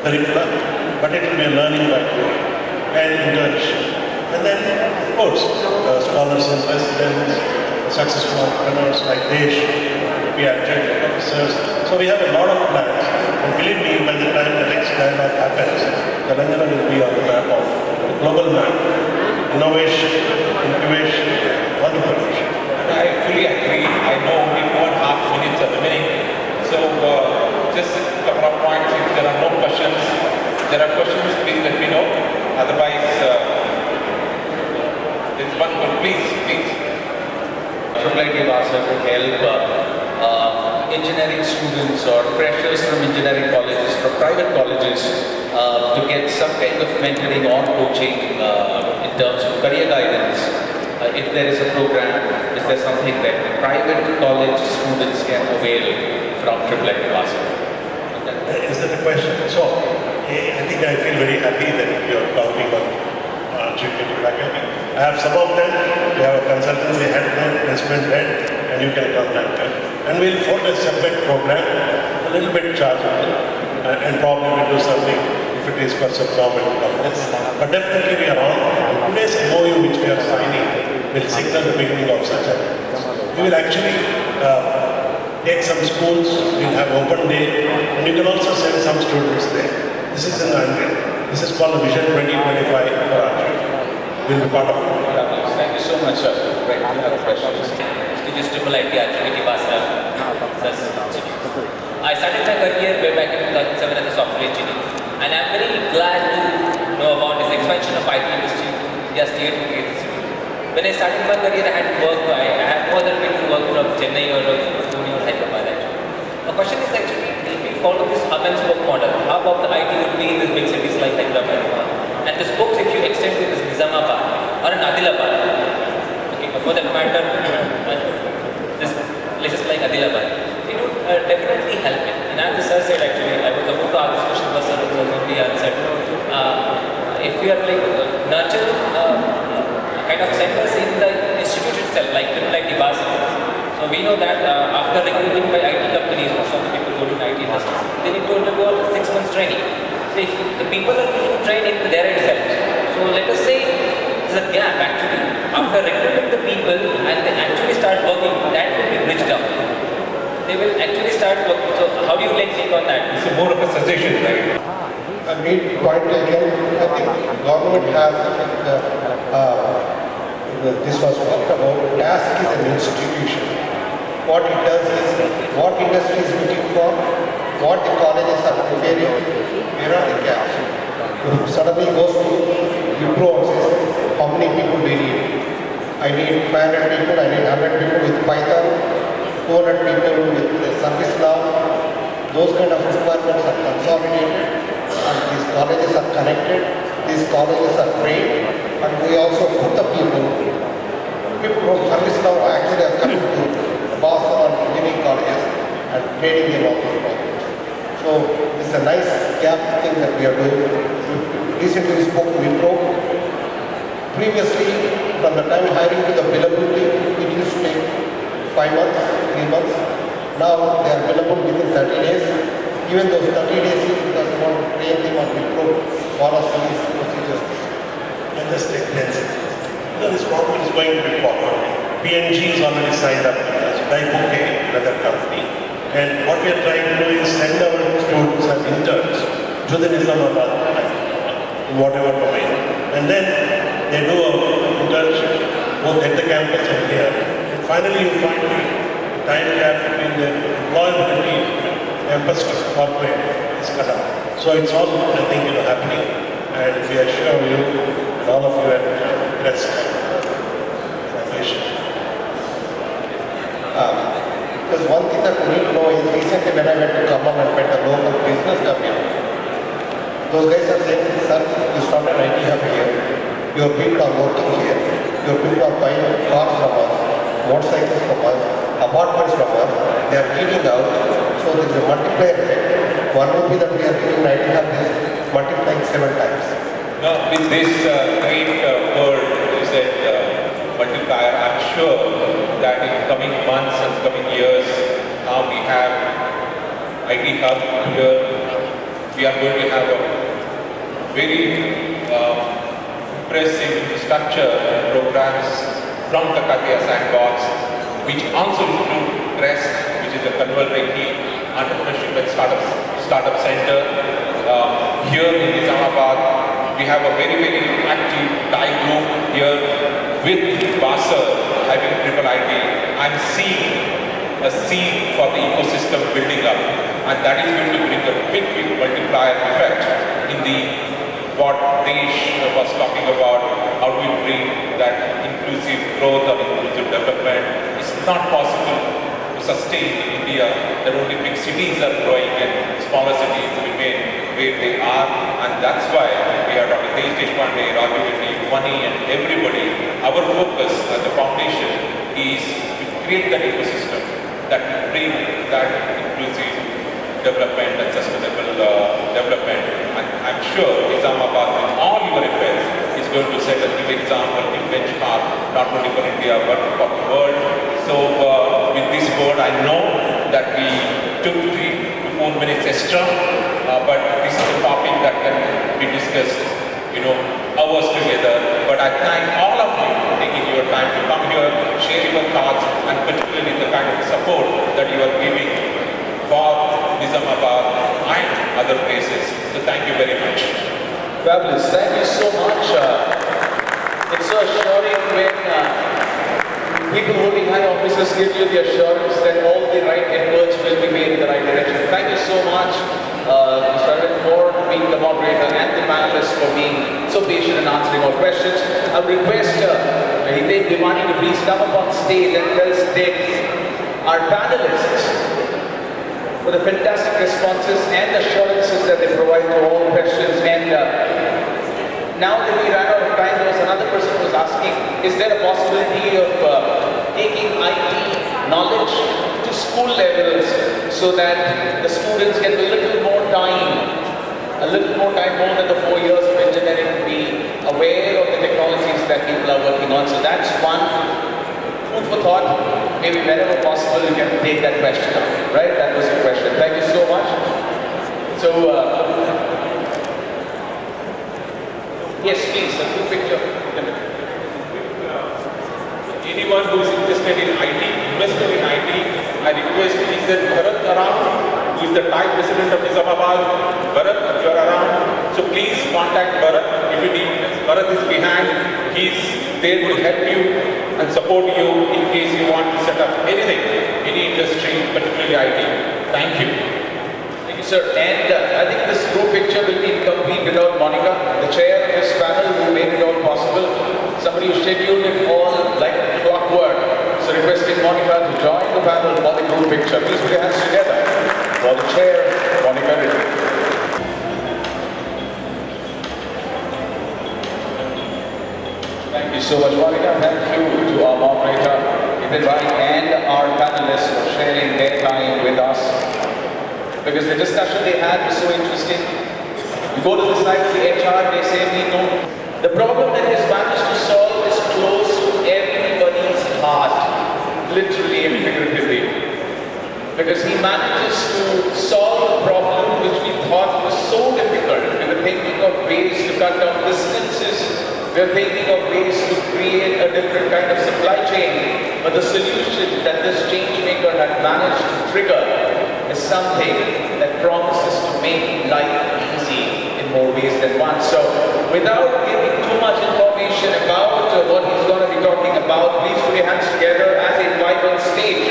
curriculum, but it will be a learning by doing and internship. And then, of course, scholars and residents, successful entrepreneurs like Desh, we are trained professors. So we have a lot of plans. And believe me, by the time the next dialogue happens, Telangana will be on the map of the global map. Innovation, incubation, entrepreneurship. I fully agree. I know only 4.5 minutes are remaining. So just a couple of points. If there are no questions, please let me know. Otherwise, there's one more. Please. Triple IIT to help engineering students or freshers from engineering colleges, from private colleges, to get some kind of mentoring or coaching in terms of career guidance. If there is a program, is there something that private college students can avail from Triple IIT Is that the question? So, I think I feel very happy that you are talking about junior faculty. I have some of them, we have a consultancy head, placement head, and you can contact them. And we'll form a separate program, a little bit chargeable, and probably we'll do something if it is for some government companies. But definitely we are on. Today's MOU which we are signing will signal the beginning of such activities. We will actually take some schools, we'll have open day, and you can also send some students there. This is in Andhra. This is called the Vision 2025 for Andhra. We'll be part of it. Thank you so much, sir. Right, you have questions. Prestigious Triple IIT Activity Basra. I started my career way back in 2007 as a software engineer, and I'm very glad to know about this expansion of IT industry to India's tier 2 tier 3 city. When I started my career, I had more than to work from Chennai or Pune or Hyderabad actually. The question is actually, if we follow this hub and spoke model, how about the IT would be in these big cities like Hyderabad? And the spokes, if you extend to this Nizamabad or an Adilabad, okay, for that matter, this places like Adilabad, it would definitely help it. And as the sir said actually, I was about to ask this question, but sir was already answered. If we are like nurture kind of centers in the institute itself, like Triple IIT Varsity. So we know that after recruiting by IT companies, most of the people go to IT industries, they need to undergo 6 months training. So if the people are being trained in there itself, so let us say there's a gap actually. After recruiting the people and they actually start working, that will be bridged up. They will actually start working. So how do you like take on that? It's more of a suggestion, right? A neat point again. I think government has, this was talked about, task is an institution. What it does is, what industry is looking for, what the colleges are preparing, where are the gaps. If suddenly goes to Wipro and says, how many people we need? I need 500 people, I need 100 people with Python, 200 people with ServiceNow. Those kind of requirements are consolidated, and these colleges are connected, these colleges are trained, and we also put the people from ServiceNow actually are coming to Boston or engineering colleges and training them on those projects. So it's a nice gap thing that we are doing. We recently spoke to Wipro. Previously, from the time hiring to the billability, it used to take 5 months, 3 months. Now they are available within 30 days. Even those 30 days, if you guys want to train them or improve policies, procedures. And just take 10 seconds. This problem is going to be popular. PNG is already signed up with us, Daifuke, another company. And what we are trying to do is send our students as interns to the Nizamabad in whatever domain. And then they do an internship both at the campus and here. And finally you find the time gap between the employability campus to corporate is cut out. So it's all, I think, happening. And we assure you and all of you are blessed. Because one thing that we need to know is recently when I went to Khammam and met a local business community, those guys are saying, sir, you started IT hub here, your people are working here, your people are buying cars from us, motorcycles from us, apartments from us, they are eating out, so there is a multiplier effect. One would be that we are giving IT hub is multiplying 7 times. Now, with this great word, you said multiplier, I'm sure that in coming months and coming years, now we have IT hub here. We are going to have a very impressive structure programs from the Kakatiya Sandbox, which also include CREST, which is the Kanwal Reiki Entrepreneurship and Startup Center. Here in Nizamabad, we have a very, very active Thai group here with Basel having triple IT. I'm seeing a seed for the ecosystem building up, and that is going to bring a big multiplier effect in the what Desh was talking about, how do we bring that inclusive growth or inclusive development. It's not possible to sustain in India that only big cities are growing and smaller cities remain where they are, and that's why we are Dr. Desh Deshpande, Raju Reddy, Mani and everybody. Our focus as a foundation is to create that ecosystem that will bring that inclusive development and sustainable development. And I'm sure Nizamabad, with all your efforts, is going to set a new example, new benchmark, not only for India but for the world. So with this word, I know that we took 3 to 4 minutes extra, but this is a topic that can be discussed, hours together. But I thank all of you for taking your time to come here, share your thoughts, and particularly the kind of support that you are giving for Nizamabad and other places. So thank you very much. Fabulous. Thank you so much. It's so assuring when people holding high offices give you the assurance that all the right efforts will be made in the right direction. Thank you so much, Mr. Arvind, for being the moderator and the panelists for being so patient and answering all questions. I would request Hiten Bhimani to please come up on stage and tell our panelists for the fantastic responses and assurances that they provide to all questions. And now that we ran out of time, there was another person who was asking, is there a possibility of taking IT knowledge to school levels so that the students get a little more time more than the 4 years of engineering to be aware of the technologies that people are working on. So that's one food for thought. Maybe wherever possible you can take that question up, right? That was the question. Thank you so much. So, yes, please, a group picture. Anyone who is interested in IT, invested in IT, I request is that Bharat around, who is the Thai president of Nizamabad. Bharat, you are around. So please contact Bharat if you need. Bharat is behind. He is there to help you and support you in case you want to set up anything, any industry, particularly IT. Thank you. Thank you, sir. And I think this group picture will be incomplete without Monica, the chair of this panel who made it all possible. Somebody who scheduled it all like clockwork. So requesting Monica to join the panel for the group picture. Please put your hands together for the chair, Monica Reddy. Thank you so much, Monica. Thank you to our moderator, Hiten Rai, and our panelists for sharing their time with us. Because the discussion they had was so interesting. You go to the side of the HR, they say, we know. The problem that is managed to solve is close to everybody's heart. and figuratively. Because he manages to solve a problem which we thought was so difficult. We were thinking of ways to cut down distances. We were thinking of ways to create a different kind of supply chain. But the solution that this change maker had managed to trigger is something that promises to make life easy in more ways than one. So without giving too much information about what he's going to be talking about, please put your hands together as I invite on stage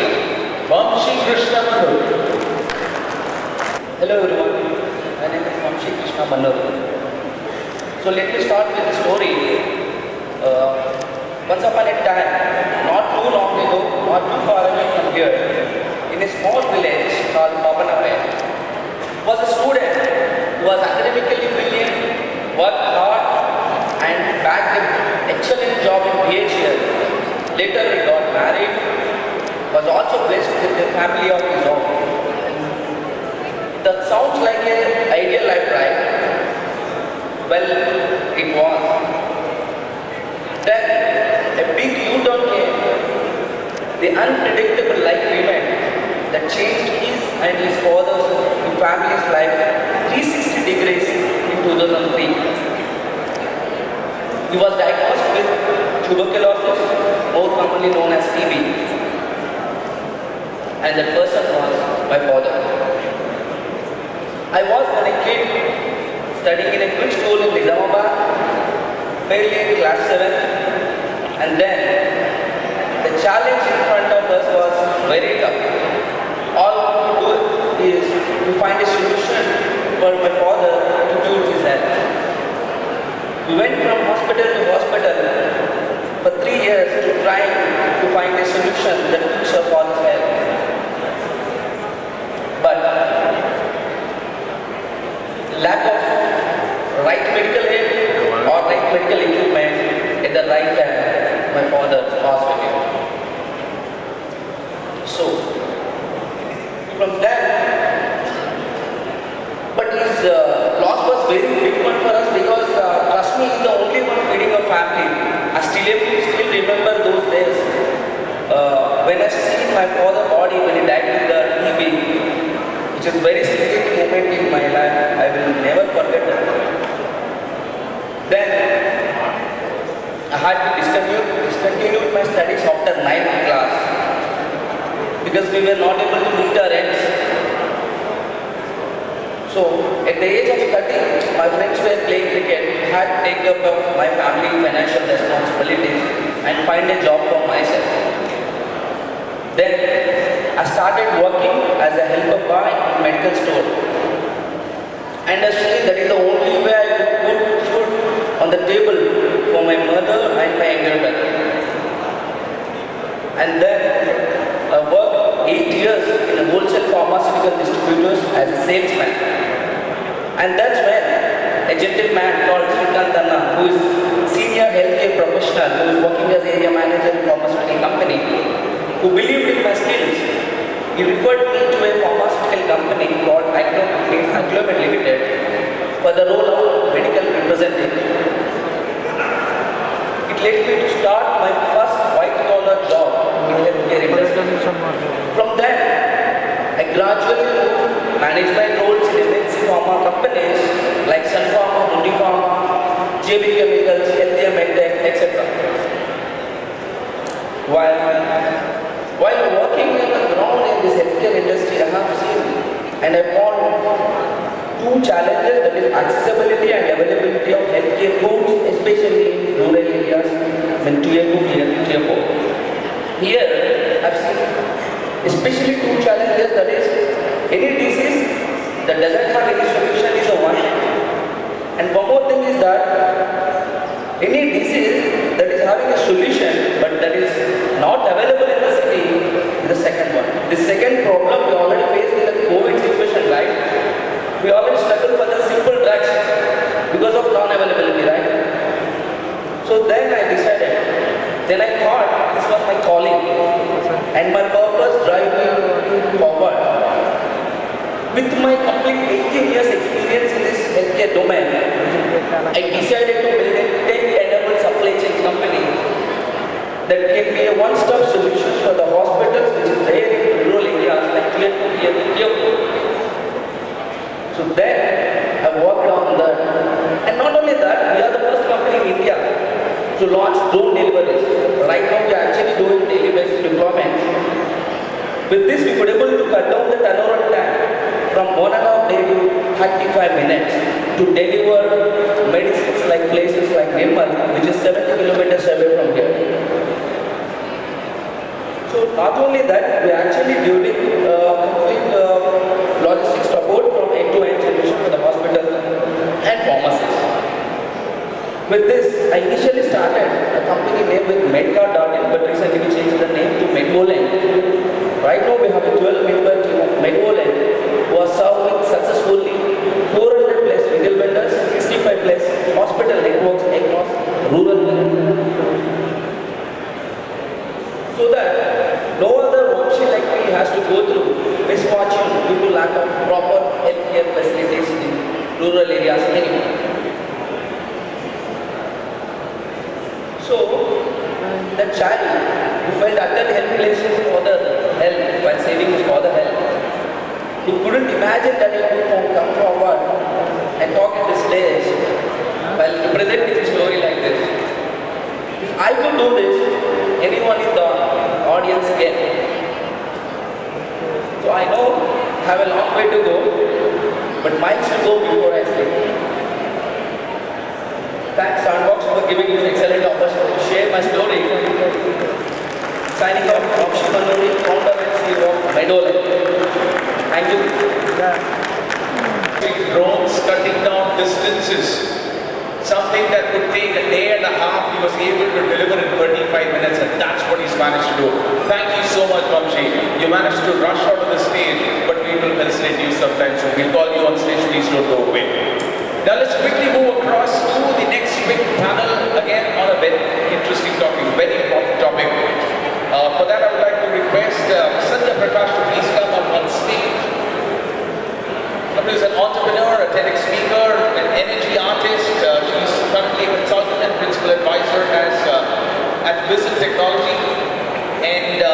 Vamshi Krishna Manur. Hello everyone, my name is Vamshi Krishna Manur. So let me start with a story. Once upon a time, not too long ago, not too far away from here, in a small village called Papanapet, was a student who was academically brilliant, worked hard and bagged an excellent job in DHL. Later he got married, was also blessed with a family of his own. That sounds like an ideal life, right? Well, it was. Then a big U-turn came. The unpredictable life event that changed his and his father's family's life 360 degrees in 2003. He was diagnosed with tuberculosis, more commonly known as TB. And that person was my father. I was when a kid studying in a good school in Nizamabad, barely in class 7, and then the challenge in front of us was very tough. All we could do is to find a solution for my father to cure his health. We went from hospital to hospital for 3 years to try to find a solution that fits our father's health. But lack of right medical aid or right medical equipment at the right time, my father passed away. So, from then, but his loss was very big one for us because trust me, he's the only one feeding our family. I still remember those days when I see my father's body when he died with the TB. Which is a very significant moment in my life. I will never forget that. Then I had to discontinue my studies after 9th class because we were not able to meet our ends. So at the age of 30, my friends were playing cricket. I had to take up of my family financial responsibilities and find a job for myself. Then I started working as a helper boy in medical store. And I feel that is the only way I could put food on the table for my mother and my younger brother. And then I worked 8 years in a wholesale pharmaceutical distributors as a salesman. And that's when a gentleman called Srikant Anna, who is senior healthcare professional, who is working as area manager in a pharmaceutical company, who believed in my skills, he referred me to a pharmaceutical company called Aglomed Limited for the role of medical representative. It led me to start my first white-collar job in healthcare industry. From there, I gradually moved management roles in MNC pharma companies like Sun Pharma, Mundi Pharma, JB Chemicals, Healthia Medtech, etc. While working on the ground in this healthcare industry, I have seen and I found two challenges, that is accessibility and availability of healthcare homes, especially in rural areas, in Tier 2, Tier 4. Here, I have seen especially two challenges, that is any disease that doesn't have any solution is the one thing. And one more thing is that any disease that is having a solution but that is not available in the city is the second one. The second problem we already faced in the COVID situation, right? We already struggle for the simple drugs because of non-availability, right? So then I decided, then I thought this was my calling and my purpose drive me forward. With my complete 18 years experience in this healthcare domain, I decided to build a tech-enabled supply chain company that can be a one-stop solution for the hospitals which With this, we were able to cut down the turnaround time from 1.5 days to 35 minutes to deliver medicines like places like Nirmal, which is 70 kilometers away from here. So not only that, we actually doing complete logistics support from end-to-end solution for the hospital and pharmacies. With this, I initially started a company name with Medcard.in, but recently we changed the name to Medvolent. Right now we have a 12-member team of Medvolent who are serving successfully 400 plus retail vendors, 65 plus hospital networks across rural areas. So that no other Vamshi like me has to go through misfortune due to lack of proper healthcare facilities in rural areas anymore. So, the child who felt utter helpless for the help while saving his father help, he couldn't imagine that he could come forward and talk at the stage while presenting his story like this. If I could do this, anyone in the audience can. So I know I have a long way to go, but miles to go before I sleep. Thanks Sandbox for giving this excellent opportunity to share my story. Signing off, Vamshi Manuri, founder and CEO of Medvolent. Thank you. Drones cutting down distances. Something that would take a day and a half, he was able to deliver in 35 minutes, and that's what he's managed to do. Thank you so much, Vamshi. You managed to rush out of the stage, but we will facilitate you sometimes, so we'll call you on stage. Please don't go away. Now let's quickly move across to the next big panel, again on a very interesting topic, very important topic. For that I would like to request Sandhya Prakash to please come on stage. She is an entrepreneur, a TEDx speaker, an energy artist. She's currently a consultant and principal advisor at Vision Technology. And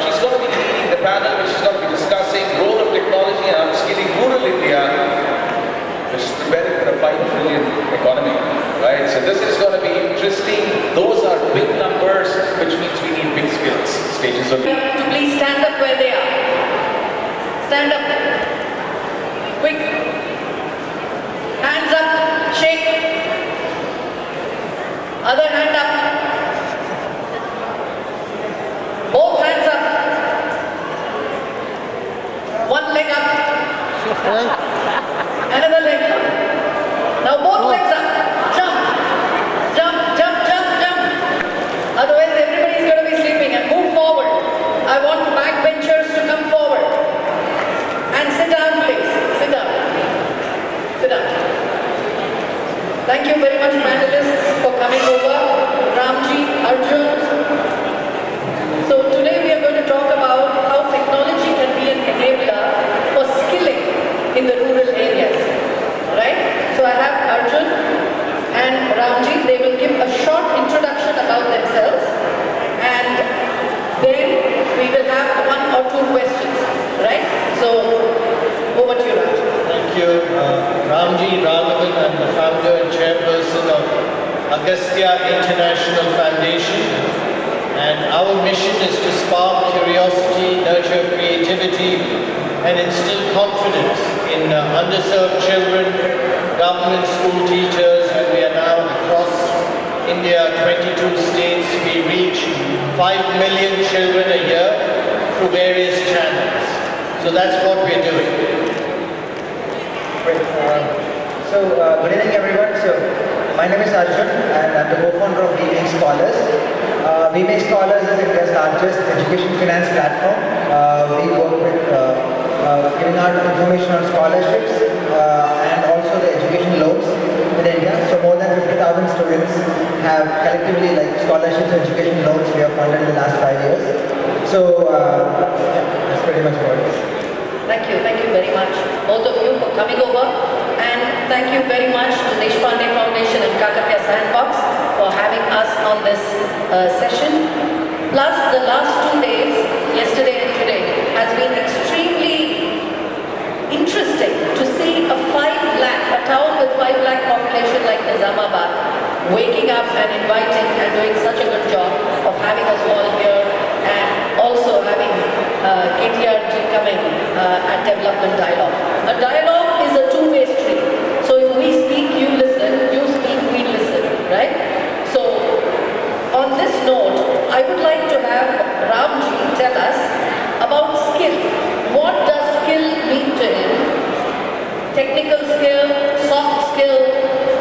she's going to be leading the panel, which is going to be discussing role of technology and upskilling rural India, which is preparing for a 5 trillion economy, right? So this is going to be interesting. Those are big numbers, which means we need big skills. Stages of... To please stand up where they are. Stand up. Quick. Hands up. Shake. Other hand up. Both hands up. One leg up. Another leg up. Now both legs up. Jump. Jump, jump, jump, jump. Otherwise everybody is going to be sleeping. And move forward. I want backbenchers to come forward. And sit down, please. Sit down. Sit down. Thank you very much, panelists, for coming over. Ramji, Arjun. So today we are going to talk about how technology can be an enabler for skilling in the rural areas. Right? So I have Arjun and Ramji. They will give a short introduction about themselves. And then we will have 1 or 2 questions. Right? So over to you, Ramji. Thank you. Ramji Raghavan, I'm the founder and chairperson of Agastya International Foundation. And our mission is to spark curiosity, nurture creativity, and instill confidence in underserved children, government school teachers, and we are now across India, 22 states. We reach 5 million children a year through various channels. So that's what we're doing. Great. Good evening everyone. So my name is Arjun and I'm the co-founder of We Make Scholars. We Make Scholars is India's largest education finance platform. We work with giving out information on scholarships and also the education loans in India. So more than 50,000 students have collectively scholarships and education loans we have funded in the last 5 years. So that's pretty much what it is. Thank you very much, both of you, for coming over. And thank you very much to Deshpande Foundation and Kakatiya Sandbox for having us on this session. Plus, the last 2 days, yesterday and today, has been extremely interesting to see a town with 5 lakh population like Nizamabad, waking up and inviting and doing such a good job of having us all here, and also having KTR than dialogue. A dialogue is a two-way street. So if we speak, you listen, you speak, we listen, right? So on this note, I would like to have Ramji tell us about skill. What does skill mean to him? Technical skill, soft skill,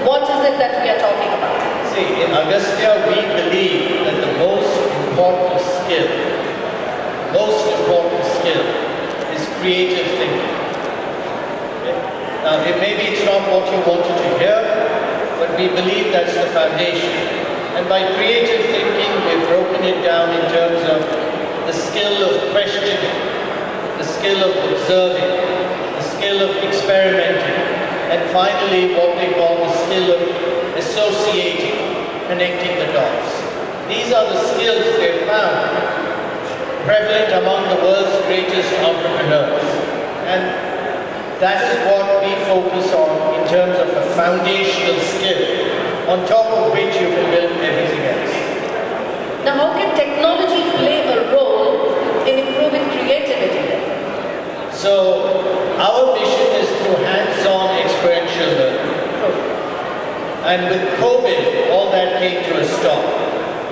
what is it that we are talking about? See, in Agastya, we believe that the most important skill is creative thinking. Okay? Now, maybe it's not what you wanted to hear, but we believe that's the foundation. And by creative thinking, we've broken it down in terms of the skill of questioning, the skill of observing, the skill of experimenting, and finally what we call the skill of associating, connecting the dots. These are the skills they've found prevalent among the world's greatest entrepreneurs. And that is what we focus on in terms of a foundational skill, on top of which you can build everything else. Now, how can technology play a role in improving creativity? So, our mission is through hands-on experiential learning. And with COVID, all that came to a stop.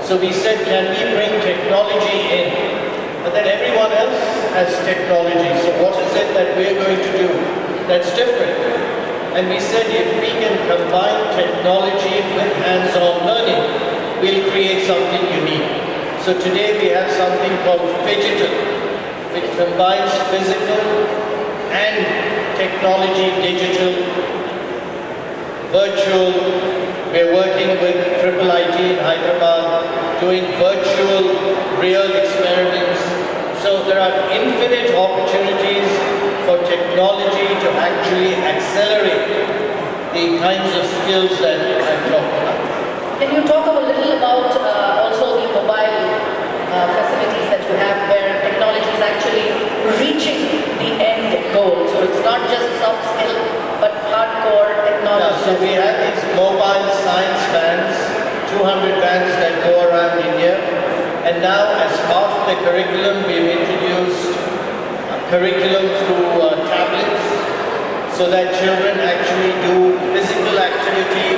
So we said, can we bring technology in? But then everyone else has technology. So what is it that we're going to do that's different? And we said, if we can combine technology with hands-on learning, we'll create something unique. So today we have something called Phygital, which combines physical and technology, digital, virtual. We're working with IIIT in Hyderabad, doing virtual, real experiments. So there are infinite opportunities for technology to actually accelerate the kinds of skills that I've talked about. Can you talk a little about also the mobile facilities that you have where technology is actually reaching the end goal? So it's not just soft skill, but hardcore technology. Yeah, so we have these mobile science vans, 200 vans that go around India. And now as part of the curriculum, we've introduced a curriculum through tablets so that children actually do physical activity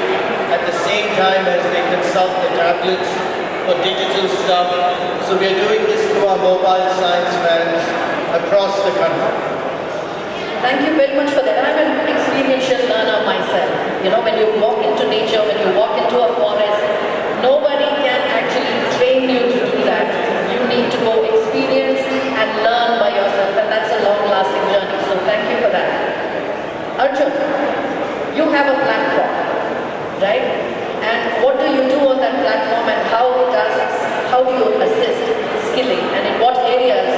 at the same time as they consult the tablets for digital stuff. So we're doing this through our mobile science vans across the country. Thank you very much for that. I'm an experiential learner myself. You know, when you walk into nature, when you walk into a forest, nobody can actually train you to do that. You need to go experience and learn by yourself, and that's a long-lasting journey. So thank you for that. Arjun, you have a platform, right? And what do you do on that platform, and how do you assist skilling, and in what areas?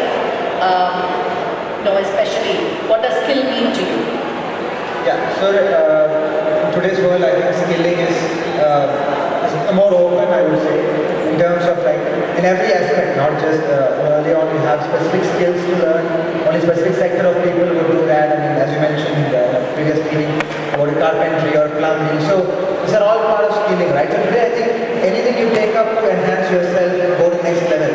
Especially, what does skill mean to you? Yeah, so in today's world, I think skilling is more open, I would say, in terms of like, in every aspect, not just early on you have specific skills to learn, only specific sector of people will do that. I mean, as you mentioned previously, about carpentry or plumbing. So these are all part of skilling, right? So today, I think anything you take up to enhance yourself and go to the next level.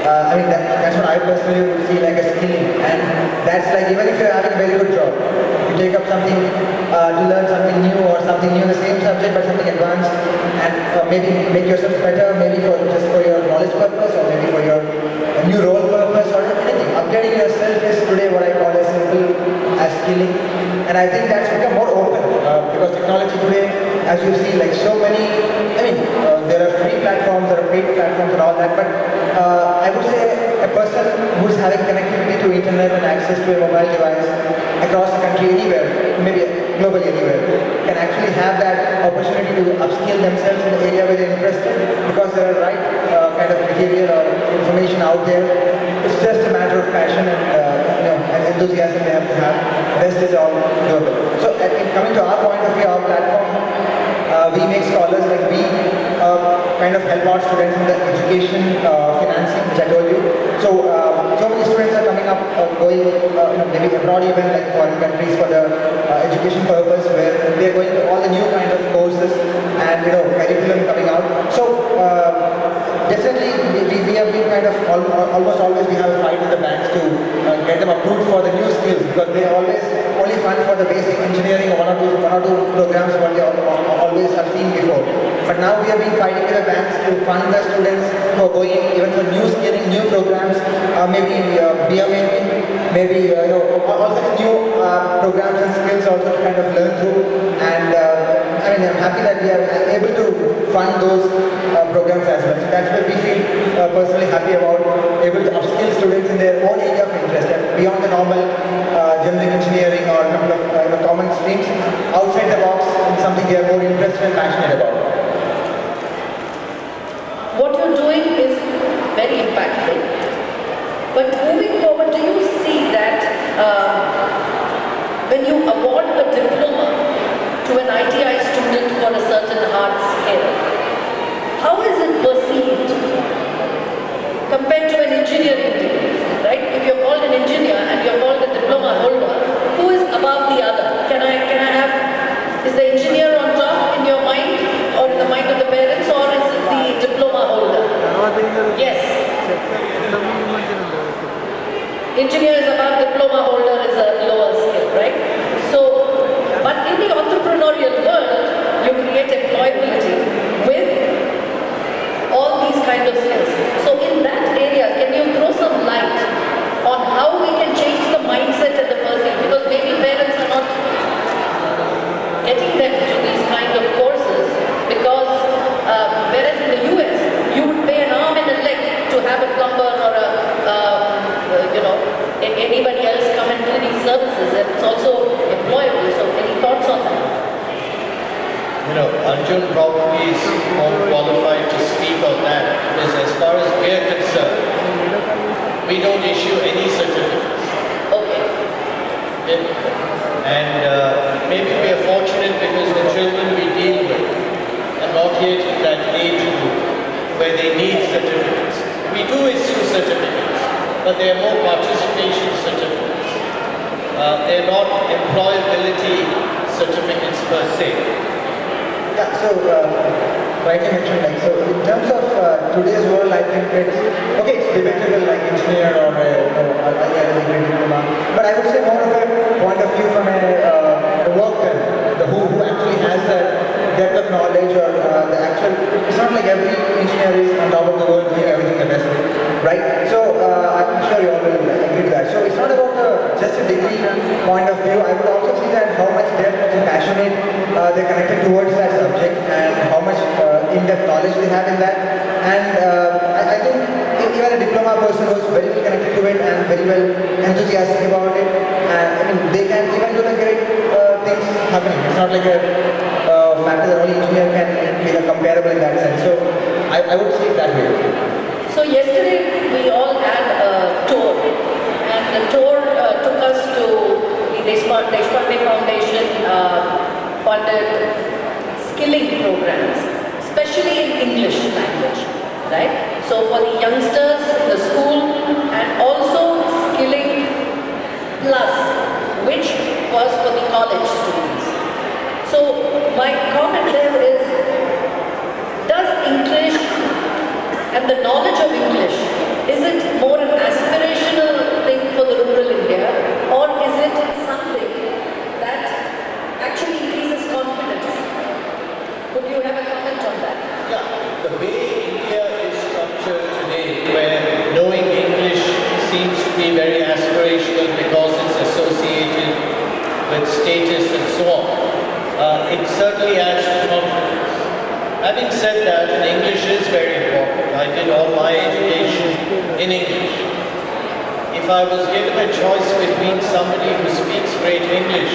I mean, that's what I personally would see like a skilling. And that's like, even if you're having a very good job, you take up something to learn something new or something new in the same subject but something advanced, and maybe make yourself better, maybe just for your knowledge purpose or maybe for your new role purpose or anything. Upgrading yourself is today what I call as simple as skilling. And I think that's become more open because technology today, as you see, like so many, there are free platforms, there are paid platforms and all that, but I would say a person who's having connectivity to internet and access to a mobile device across the country anywhere, maybe globally anywhere, can actually have that opportunity to upskill themselves in the area where they're interested because there are right kind of material or information out there. It's just a matter of passion and enthusiasm they have to have. The rest is all doable. So coming to our point of view, our platform, we make scholars, like we kind of help our students in the education financing, which I told you. So many students are coming up, going maybe abroad even, like foreign countries for the education purpose, where they are going to all the new kind of courses and curriculum coming out. So definitely we have been kind of almost always we have a fight with the banks to get them approved for the new skills, because they always only fund for the basic engineering or one or two programs what they always have seen before. But now we have been fighting with the banks to fund the students who are going even for new skilling, new programs, maybe BMA, maybe also new programs and skills also to kind of learn through. And I mean, I'm happy that we are able to fund those programs as well. So that's what we feel personally happy about, able to upskill students in their own area of interest, and beyond the normal general engineering or a couple of common streams, outside the box, in something they are more interested and passionate about. What you're doing is very impactful. But moving forward, do you see that when you award a diploma to an ITI student for a certain art skill, how is it perceived compared to an engineering degree, right? If you're called an engineer and you're called a diploma holder, who is above the other? Can I have, is the engineer on top in your mind or in the mind of the parents, or is it the diploma holder? Yes. Engineer is above, diploma holder is a lower skill, right? So, but in the entrepreneurial world, you create employability with all these kind of skills. So in that area, can you throw some light on how we can change the mindset and the person? Because maybe parents are not getting them to these kind of courses, because whereas in the US, you would pay an arm and a leg to have a plumber or anybody else come and do these services, and it's also employable. So any thoughts on that? Arjun probably is more qualified to speak on that, because as far as we are concerned, we don't issue any certificates. Okay. And maybe we are fortunate because the children we deal with are not yet in that age group where they need certificates. We do issue certificates, but they are more participation certificates. They are not employability certificates per se. Yeah, so rightly mentioned, like, so in terms of today's world, I think it's debatable, like engineer or diploma, but I would say more of a point of view from the work done, who actually has the depth of knowledge or the actual. It's not like every engineer is on top of the world doing everything the best way, right? So I'm sure you all will agree to that. So it's not about just a degree point of view. I would also see that how much depth and passionate they're connected towards that subject, and how much in-depth knowledge they have in that. And I think even a diploma person who is very well connected to it and very well enthusiastic about it, and I mean, they can even do the great things happening. It's not like a factor that only engineer can be comparable in that sense. So I would see it that way. So yesterday we all had a tour, and the tour took us to the Deshpande Foundation funded skilling programs, especially in English language, right? So for the youngsters in the school, and also skilling plus, which was for the college students. So my comment there is, does English and the knowledge of English, is it more an aspirational thing for the rural India, or is it something that actually increases confidence? Could you have a comment on that? Yeah, the way India is structured today, where knowing English seems to be very aspirational because it's associated with status and so on, it certainly adds to confidence. Having said that, English is very important. I did all my education in English. If I was given a choice between somebody who speaks great English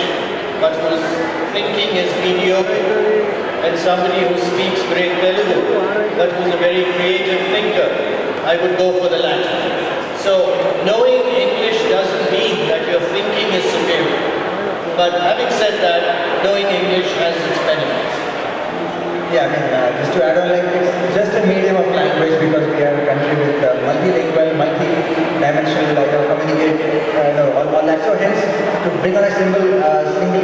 but whose thinking is mediocre, and somebody who speaks great Telugu but who's a very creative thinker, I would go for the latter. So knowing English doesn't mean that your thinking is superior. But having said that, knowing English has its benefits. Yeah, I mean, just to add on, like, it's just a medium of language, because we are a country with multilingual, multi-dimensional, communicate, all that. So hence, to bring on a single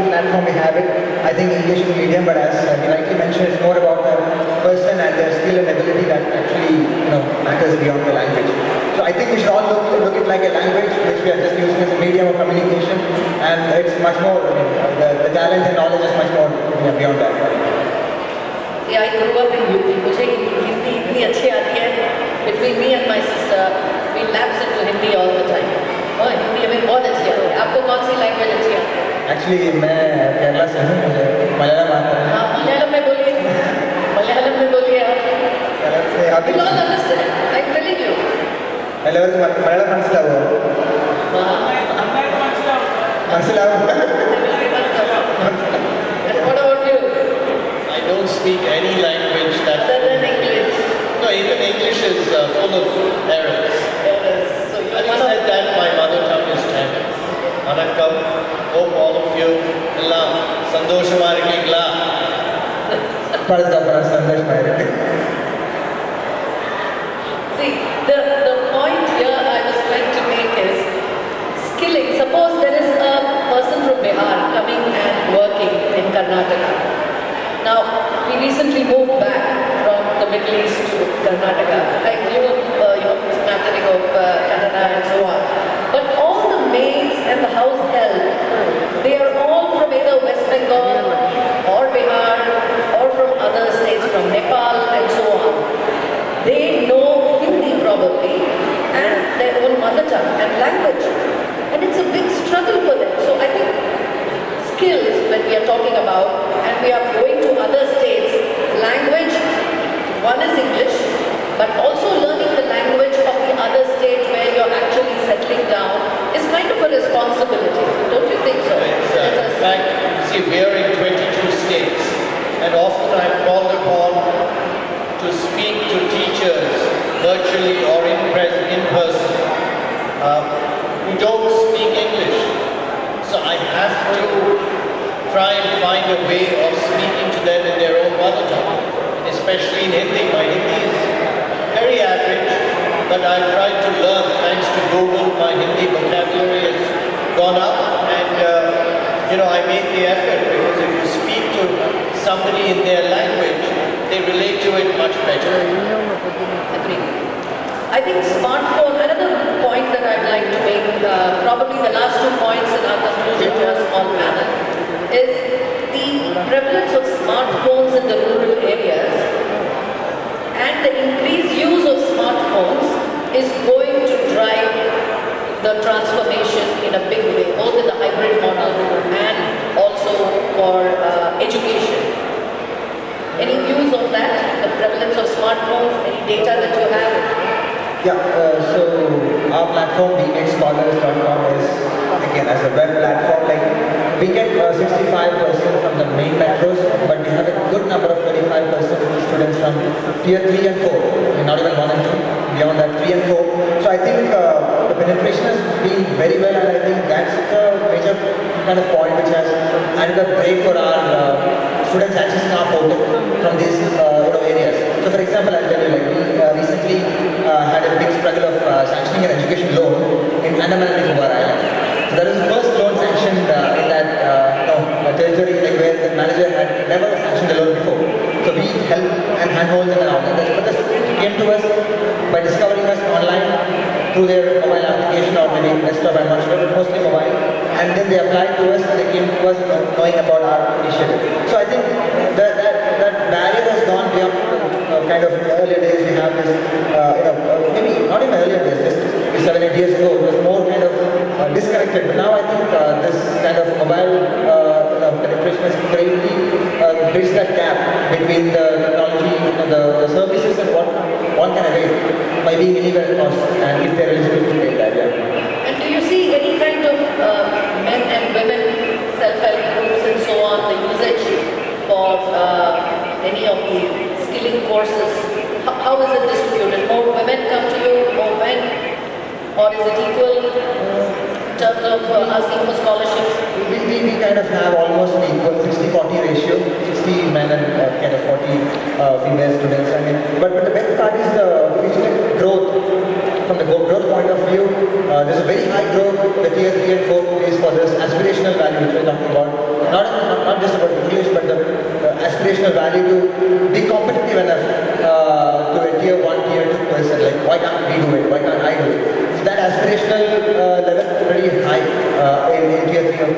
platform, we have it. I think English is medium, but as you rightly mentioned, it's more about the person and their skill and ability that actually, matters beyond the language. So I think we should all look at it like a language which we are just using in and it's much more, the talent and knowledge is much more beyond that. Yeah, I grew up in UP. मुझे हिंदी इतनी अच्छी आती है. Between me and my sister, we lapse into Hindi all the time. और हिंदी हमें बहुत अच्छी आती है. आपको कौन सी लैंग्वेज अच्छी आती है? Actually, मैं केरला से हूँ, मुझे मलयालम आता है. हाँ, मलयालम में बोलिए. मलयालम में बोलिए आप. You all understand. I'm telling you. എല്ലാവർക്കും മലയാളം മനസ്സിലാവുമോ? മനസ്സിലാവും. What about you? I don't speak any language that... Other than English. No, even English is full of errors. So Having said that, my mother tongue is Tamil. Vanakkam. Hope all of you எல்லாம் சந்தோஷமா இருக்கீங்களா? சந்தோஷமா. See, the point here I was trying to make is skilling. Suppose there is a person from Bihar coming and working in Karnataka. Now, we recently moved back from the Middle East to Karnataka. I knew, smattering of Kannada and so on. But all the maids and the house help, they are all from either West Bengal or Bihar or from other states, from Nepal and so on. They know Hindi probably and their own mother tongue and language. And it's a big struggle for them. So I think skills when we are talking about and we are going to other states, language, one is English, but also learning the language of the other state where you're actually settling down is kind of a responsibility. Don't you think so? In fact, see, we are in 22 states and often I'm called upon to speak to teachers virtually or in person who don't speak English. So I have to try and find a way of speaking to them in their own mother tongue, especially in Hindi. My Hindi is very average, but I've tried to learn. Thanks to Google, my Hindi vocabulary has gone up and I made the effort because if you speak to somebody in their language, they relate to it much better. Agree. I think smartphone, another point that I'd like to make, probably the last 2 points in our conclusion to our small panel, is the prevalence of smartphones in the rural areas and the increased use of smartphones is going to drive the transformation in a big way, both in the hybrid model and also for education. Any views on that? The prevalence of smartphones, any data that you have? Yeah, so our platform, bmakescholars.com, is again as a web platform. Like we get 65% from the main metros, but we have a good number of 25% students from tier 3 and 4. Not even 1 and 2. Beyond that, 3 and 4. So I think the penetration has been very well, and I think that's the major kind of point which has added a break for our students accessing our portal from these areas. So for example, I'll tell you, like we recently had a big struggle of sanctioning an education loan in Andaman and Nicobar Island. So that was the first loan sanctioned in that territory, like where the manager had never sanctioned a loan before. So we helped and handhold them around. But the student came to us by discovering us online through their mobile application or maybe desktop, I'm not sure, but mostly mobile. And then they applied to us and they came to us knowing about our initiative. So I think that barrier has gone beyond kind of earlier days. We have this, maybe not even earlier days, just 7-8 years ago, it was more kind of disconnected. But now I think this kind of mobile penetration has greatly bridged that gap between the technology, the services and what one can avail by being anywhere else and if they're eligible to take that. Yeah. And do you see any kind of men and women self-help groups and so on, the usage for any of the skilling courses? How is it distributed? More women come to you, more men? Or is it equal in terms of asking for scholarships? We kind of have almost an equal 60-40 ratio, 60 men and kind of 40 female students. I mean, but the best part is the future growth. From the growth point of view, there's a very high growth. The tier 3 and 4 is for this aspirational value which we're talking about. Not just about English, but the aspirational value to be competitive enough to a tier 1, tier 2 person. Like, why can't we do it? Why can't I do it? So that aspirational level is pretty high. in tier 3 or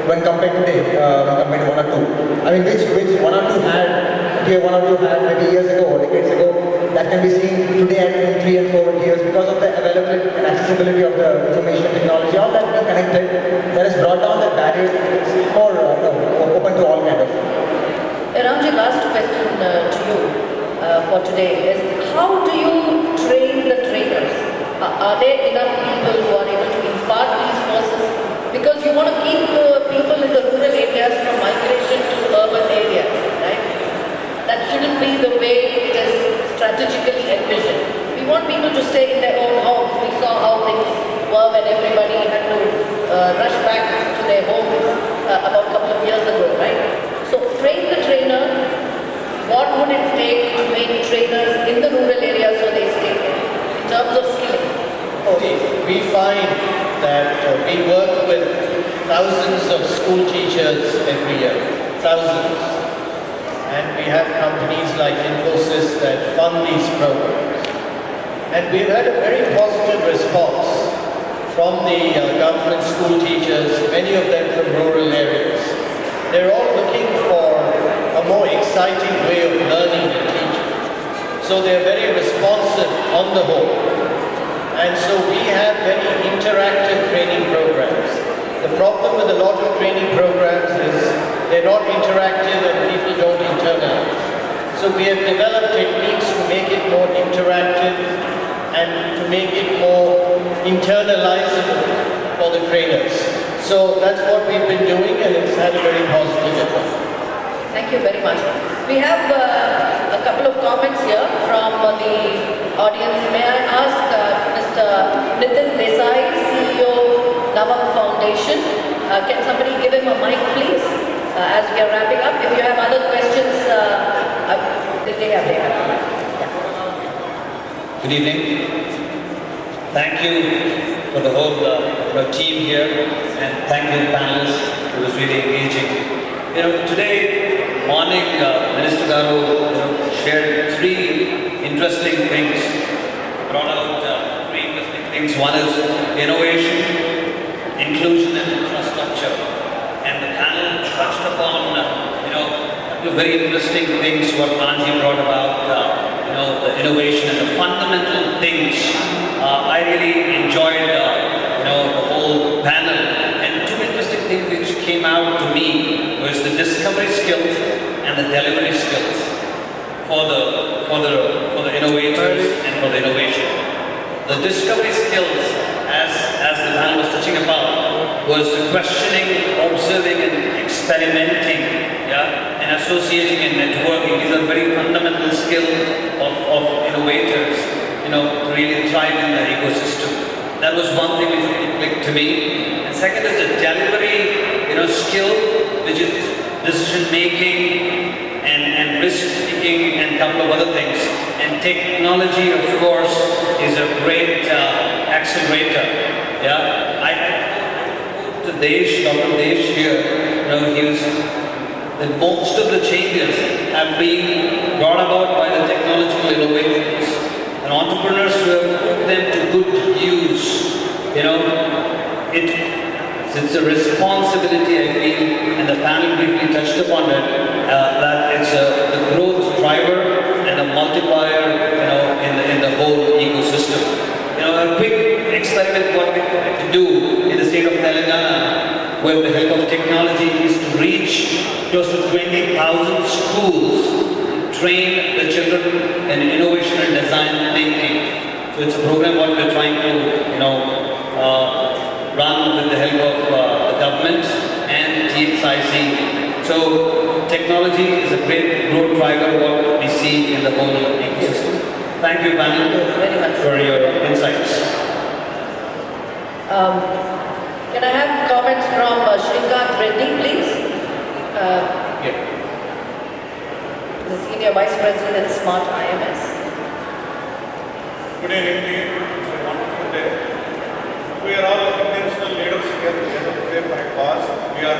4 when compared to 1 or 2? I mean, which 1 or 2 had, tier 1 or 2 had maybe years ago or decades ago, that can be seen today at 3 and 4 tiers because of the availability and accessibility of the information technology, all that being connected, that has brought down the barrier. It's more open to all kind of. Ramji, last question to you for today is, how do you train the trainers? Are there enough people who are able to impart these courses? Because you want to keep people in the rural areas from migration to urban areas, right? That shouldn't be the way it is strategically envisioned. We want people to stay in their own homes. We saw how things were when everybody had to rush back to their homes about a couple of years ago, right? So train the trainer. What would it take to make trainers in the rural areas so they stay there in terms of skilling? We find that we work with thousands of school teachers every year, thousands. And we have companies like Infosys that fund these programs. And we've had a very positive response from the government school teachers, many of them from rural areas. They're all looking for a more exciting way of learning and teaching. So they're very responsive on the whole. And so we have very interactive training programs. The problem with a lot of training programs is they're not interactive and people don't internalize. So we have developed techniques to make it more interactive and to make it more internalizable for the trainers. So that's what we've been doing and it's had a very positive effect. Thank you very much. We have a couple of comments here from the audience. May I ask Mr. Nitin Desai, CEO, Navak Foundation. Can somebody give him a mic, please, as we are wrapping up? If you have other questions, they have. Good evening. Thank you for the whole team here, and thank you panelists. It was really engaging. Today morning, Minister Garu shared three interesting things. Brought out three interesting things. One is innovation, inclusion, and infrastructure. And the panel touched upon, very interesting things what Anji brought about, the innovation and the fundamental things. I really enjoyed, the whole panel. And two interesting things which came out to me was the discovery skills and the delivery skills for the innovators and for the innovation. The discovery skills, as the panel was touching about, was the questioning, observing, and experimenting, and associating and networking. These are very fundamental skills of innovators, to really thrive in the ecosystem. That was one thing which really clicked to me. And second is the delivery, skill, which is decision making and risk taking and a couple of other things. And technology, of course, is a great accelerator. Dr. Desh here, he was, that most of the changes have been brought about by the technological innovations and entrepreneurs who have put them to good use. It's a responsibility, I feel, and the panel briefly touched upon it, that it's the growth driver and a multiplier, in the whole ecosystem. A quick experiment what we tried to do in the state of Telangana, with the help of technology, is to reach close to 20,000 schools, train the children in innovation and design thinking. So it's a program what we're trying to, run with the help of the government and TXIC. So technology is a great growth driver what we see in the whole ecosystem. Thank you, panel, very much for your insights. Can I have comments from Shrikant Reddy, please? The Senior Vice President at Smart IMS. Good evening. It's a wonderful day. We are all intentional leaders here today for a cause. We are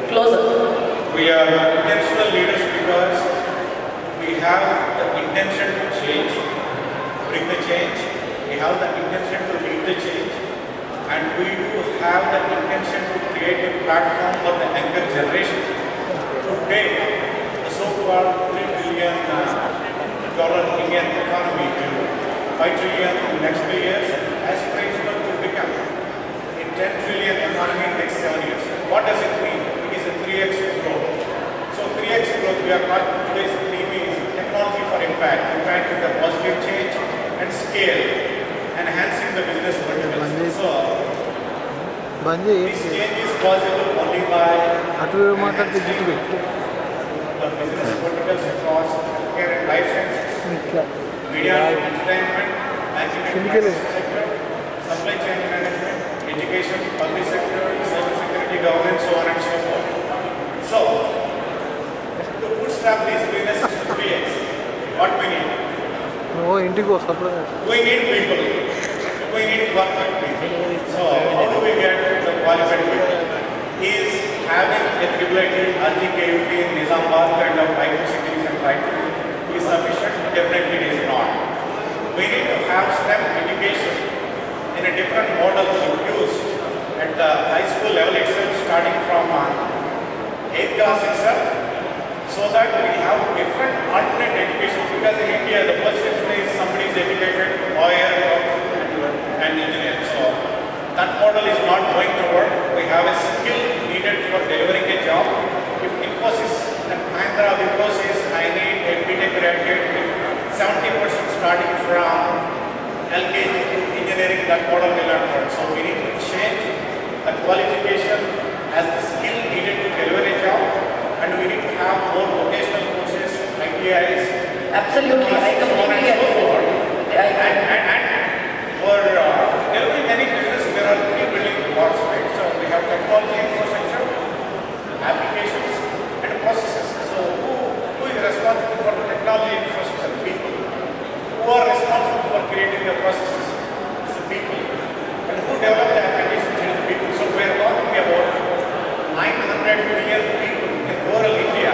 closer. We are intentional leaders because we have the intention to change, bring the change. We have the intention to lead the change, and we do platform for the younger generation to take the so-called $3 trillion Indian economy to $5 trillion in the next 3 years, aspirational to become a $10 trillion economy in the next 7 years. What does it mean? It is a 3x growth. So 3x growth, we are talking today's theme is technology for impact. Impact is a positive change and scale, enhancing the business verticals. So this change is possible only by enhancing the business verticals across healthcare and life sciences, media and entertainment, banking and financial sector, supply chain management, education, public sector, cybersecurity, governance, so on and so forth. So, to bootstrap these businesses to 3x, what we need? We need people. We need qualified people. So, how do we get the qualified people? Is having a triplet RGKUT in Nizamabad kind of IT cities and IT is sufficient? Definitely it is not. We need to have STEM education in a different model used at the high school level itself, starting from 8th class itself, so that we have different alternate education. Because in India, the perception is somebody is educated, lawyer, and engineer. So that model is not going to work. We have a skill needed for delivering a job. If Infosys and Mahindra Wipro says I need a BTech graduate with 70% starting from LKG to engineering, that model will not work. So we need to change the qualification as the skill needed to deliver a job, and we need to have more vocational courses, ITIs. Absolutely, I completely agree. And for delivering any business, there are 3 building blocks, right? So we have technology infrastructure, applications, and processes. So who is responsible for the technology infrastructure? People. Who are responsible for creating the processes? It's the people. And who develop the applications? It's the people. So we are talking about 900 million people in rural India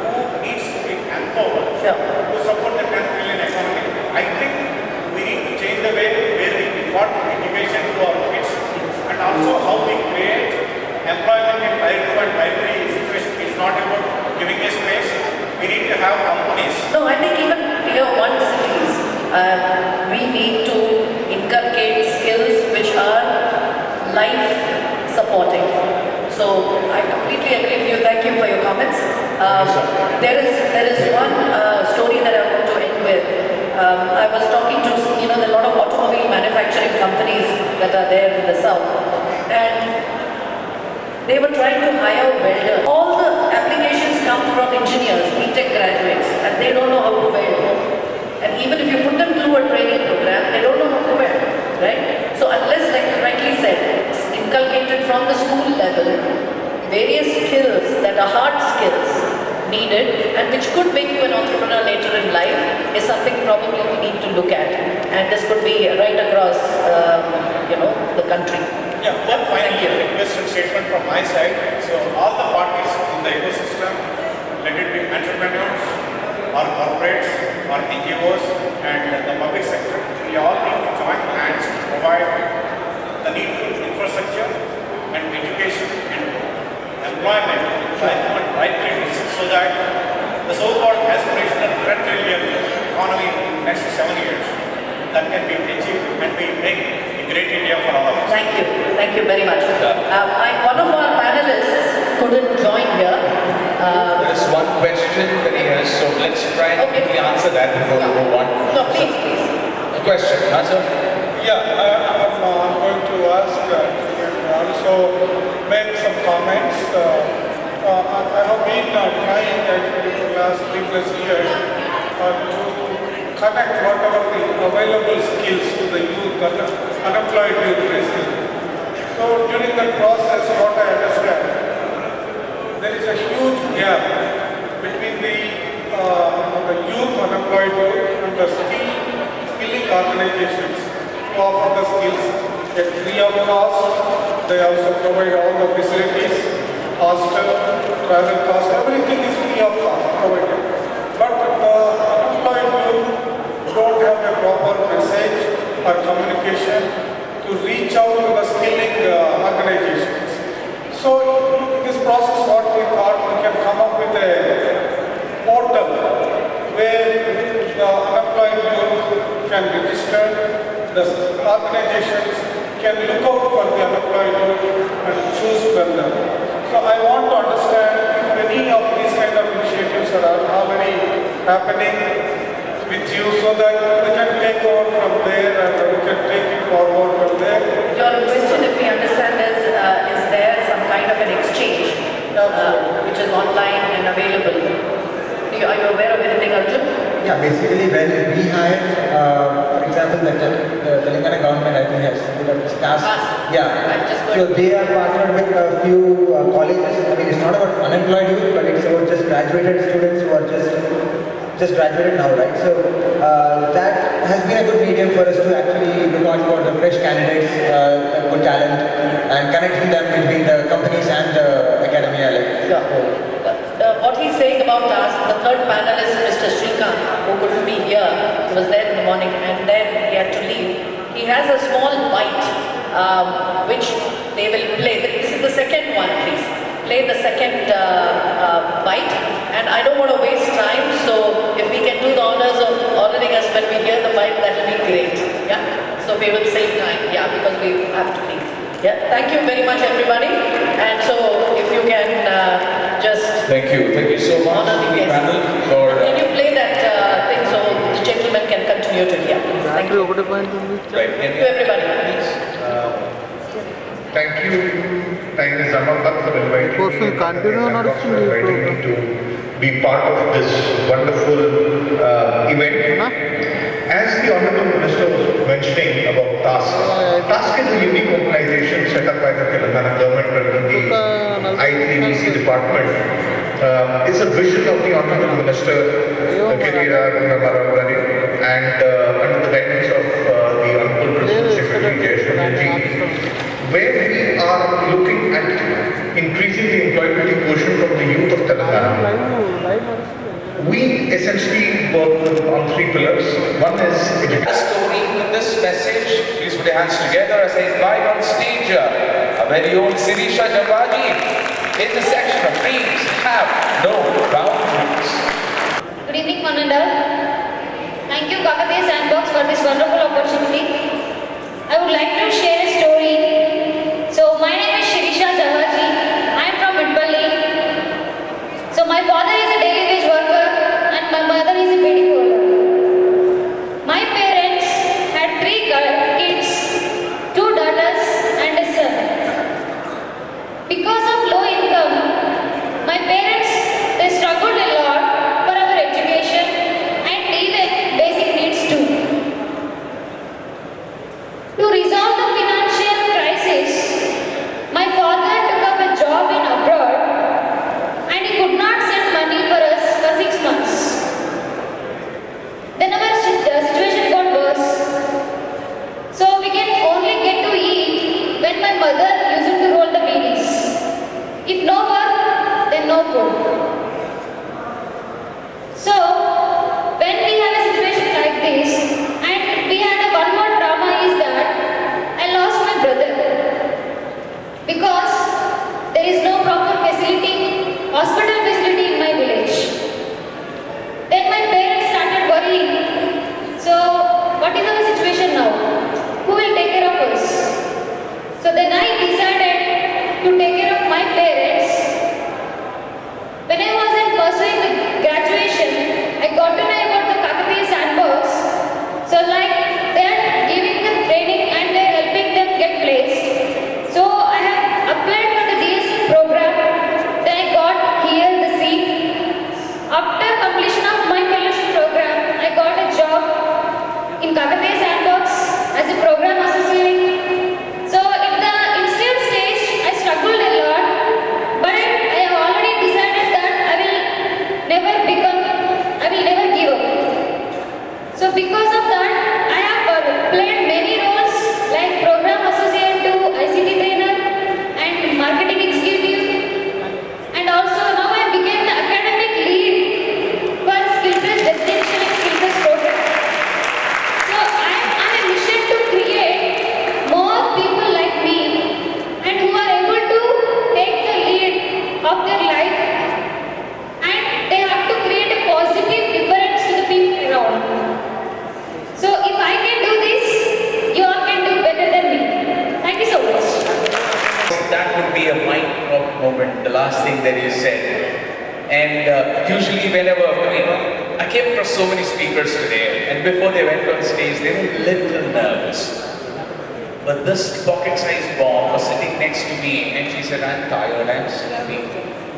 who needs to be empowered to support the 10 trillion economy. I think we need to change the way where we impart education to our kids, and also how we create employment in Tier 2 and Tier 3 situation. It's not about giving a space. We need to have companies. No, I think even Tier 1 cities, we need to inculcate skills which are life supporting. So I completely agree with you. Thank you for your comments. There is one story that I want to end with. I was talking to a lot of automobile manufacturing companies that are there in the south, and they were trying to hire welders. All the applications come from engineers, BTech graduates, and they don't know how to weld. And even if you put them through a training program, they don't know how to weld, right? So unless, like you rightly said, it's inculcated from the school level, various skills that are hard skills needed and which could make you an entrepreneur later in life is something probably we need to look at. And this could be right across, the country. Yeah, one final request and statement from my side. So all the parties in the ecosystem, let it be entrepreneurs, or corporates, or NGOs, and the public sector, we all need to join hands to provide the needful infrastructure and education and employment right places, so that the so-called aspirational 10 trillion economy in the next 7 years that can be achieved and we make a great India for all of us. Thank you very much. One of our panelists couldn't join here. There is one question that he has, so let's try and quickly answer that before we move on. No, please. A question, answer. Yeah, I'm going to ask also make some comments. I have been trying actually for the last 3+ years to connect whatever the available skills to the youth, unemployed youth basically. So during that process, what I understand, there is a huge gap between the youth, unemployed youth, and the skilling organizations who offer the skills at free of cost. They also provide all the facilities, hostel, travel cost, everything is free of cost provided. But the unemployed youth don't have a proper message or communication to reach out to the skilling organizations. So in this process, what we thought, we can come up with a portal where the unemployed youth can register, the organizations can look out for the unemployed youth and choose from them. So I want to understand if any of these kind of initiatives are already happening with you so that we can take over from there and we can take it forward from there. Your question, if we understand, is there some kind of an exchange which is online and available? Are you aware of anything, Arjun? Yeah, basically when we hired, for example, the Telangana government, I think has put up this task. Yeah, so they are partnered with a few colleges. I mean, it's not about unemployed youth, but it's about just graduated students who are just graduated now, right? So that has been a good medium for us to actually look out for the fresh candidates, good talent, and connecting them between the companies and the academia. What he's saying about us, the third panelist, Mr. Srikanth, who couldn't be here, he was there in the morning and then he had to leave. He has a small bite which they will play. This is the second one, please. Play the second bite, and I don't want to waste time, so if we can do the honors of honoring us when we hear the bite, that will be great. Yeah, so we will save time. Yeah, because we have to leave. Yeah, thank you very much, everybody. And so, if you can just thank you so much honor the panel for. Can you play that thing so the gentleman can continue to hear? Thank you. Right. Thank you, everybody. Thank you, Nizamabad, for inviting me to be part of this wonderful event. As the Honorable Minister was mentioning about TASK is a unique organization set up by the Telangana government under the I3BC department. It's a vision of the Honorable Minister, Kirira Namaravali, and under the guidance of the Honorable Principal Secretary Jayashree, where we are looking at increasing the employability quotient from the youth of Telangana. We essentially work on three pillars. One is education. A story with this message. Please put your hands together as I invite on stage our very own Sirisha Javaji in the section of Dreams Have No Boundaries. Good evening, one and all. Thank you, Kakatiya Sandbox, for this wonderful opportunity. I would like to share a story. So, my name is Sirisha Javaji. I am from Midpalli. So, my father is a daily wage worker and my mother is a baby worker. My parents had 3 kids, 2 daughters and a son. Because of low income, my parents, they struggled a lot for our education and even basic needs too. To resolve the last thing that you said. And usually whenever, I came across so many speakers today, and before they went on stage, they were a little nervous. But this pocket-sized bomb was sitting next to me, and she said, I'm tired, I'm sleepy.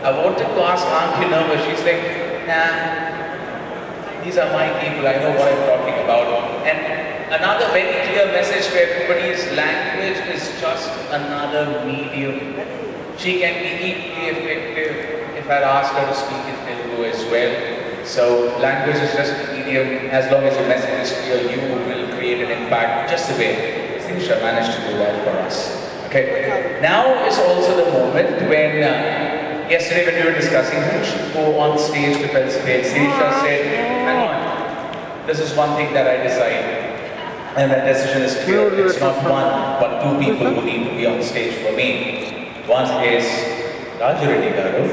I wanted to ask, aren't you nervous? She's like, nah, these are my people, I know what I'm talking about. And another very clear message to everybody is language is just another medium. She can be equally effective if I ask her to speak in Telugu as well. So language is just a medium. As long as your message is clear, you will create an impact just the way Sirisha managed to do that for us. Okay. Now is also the moment when yesterday when we were discussing who should go on stage to felicitate, Sirisha said, hang on, this is one thing that I decide. And that decision is clear. It's not one, but two people who need to be on stage for me. One is Raju Reddy Garu,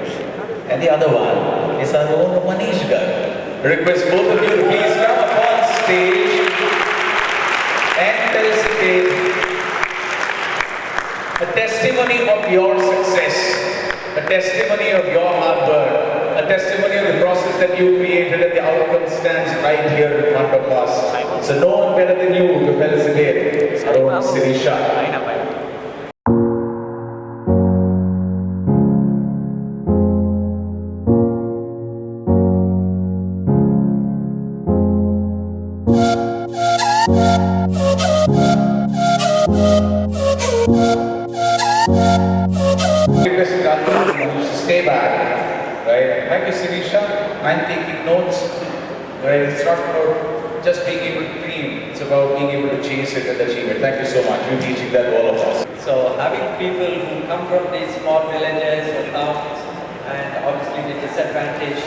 and the other one is our own Manish Garu. Request both of you to please come up on stage and felicitate a testimony of your success, a testimony of your hard work, a testimony of the process that you created, and the outcome stands right here in front of us. So no one better than you to felicitate our own Sirisha. Stay back, right? Thank you, Sirisha. I'm taking notes, right? It's not about just being able to dream, it's about being able to chase it and achieve it. Thank you so much. You're teaching that to all of us. So having people who come from these small villages or towns and obviously with disadvantaged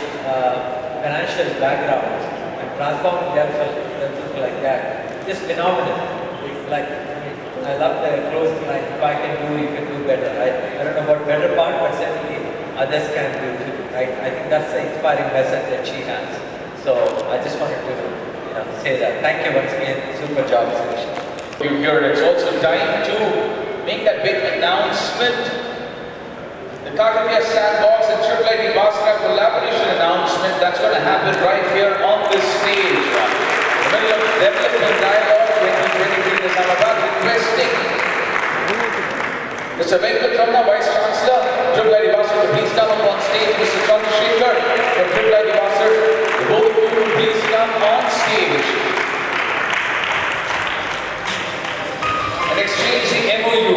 financial backgrounds and transforming themselves like that, just phenomenal. Like, I love the closing line, if I can do, you can do better. I don't know about better part, but certainly others can do too, right? I think that's the inspiring message that she has. So I just wanted to say that. Thank you once again. Super job, Sirisha. You heard it's also time to make that big announcement. The Kakatiya Sandbox and Triple ID Bhaskara collaboration announcement that's going to happen right here on this stage. The middle of Development Dialogue 2023 Islamabad requesting Mr. Venkatramana, Vice Chancellor, Triple ID Bhaskara, to please come up on stage. Mr. Chandrasekhar from Triple ID Bhaskara, the both of you please come on stage and exchange the MOU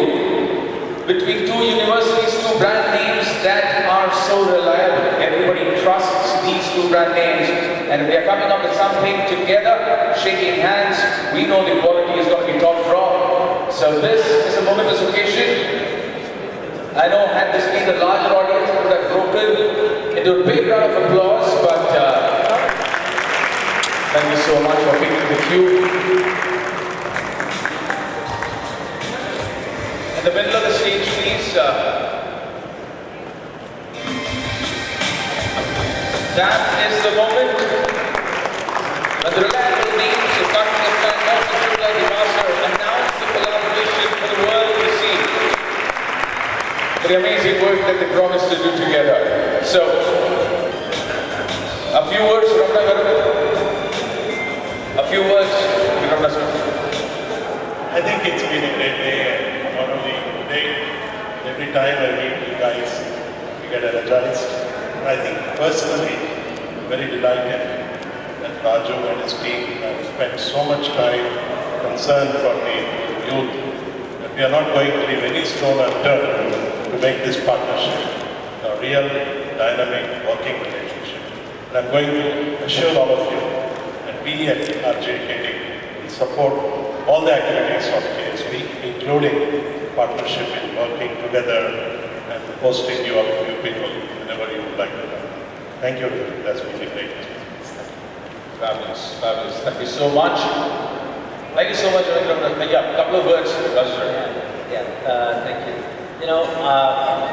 between two universities, two brand names that are so reliable. Everybody trusts these two brand names, and if they are coming up with something together, shaking hands, we know the quality is going to be top draw. So this is a momentous occasion. I know had this been a larger audience, it would have broken into a big round of applause, but thank you so much for picking the cue. In the middle of the stage, please. That is the moment when the reliable names of Kakatiya Sandbox and Triple ID Bhaskara announce the collaboration for the world to see. For the amazing work that they promised to do together. So, a few words from a few words from I think it's been a great day, and not only today, every time I meet you guys, we get energized. I think personally, very delighted that Raju and his team have spent so much time concerned for the youth, that we are not going to leave any stone unturned to make this partnership a real, dynamic, working relationship. And I'm going to assure all of you that we at RJKT will support all the activities of KSP, including partnership in working together and hosting you people whenever you would like to come. Thank you. That's really great. Fabulous, fabulous. Thank you so much. Thank you so much, Venkatramana. Yeah, a couple of words, thank you. You know,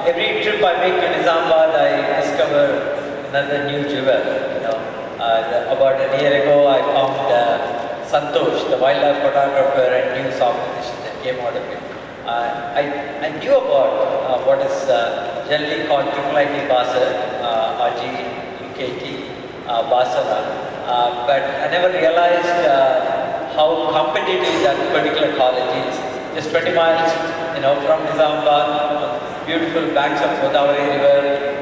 every trip I make to Nizamabad, I discover another new jewel. You know, about a year ago, I found Santosh, the wildlife photographer and news opposition that came out of it. I knew about what is generally called IIT Basel, RGUKT Basel. But I never realized how competitive that particular college is. Just 20 miles, from Nizamabad, beautiful banks of Godavari River,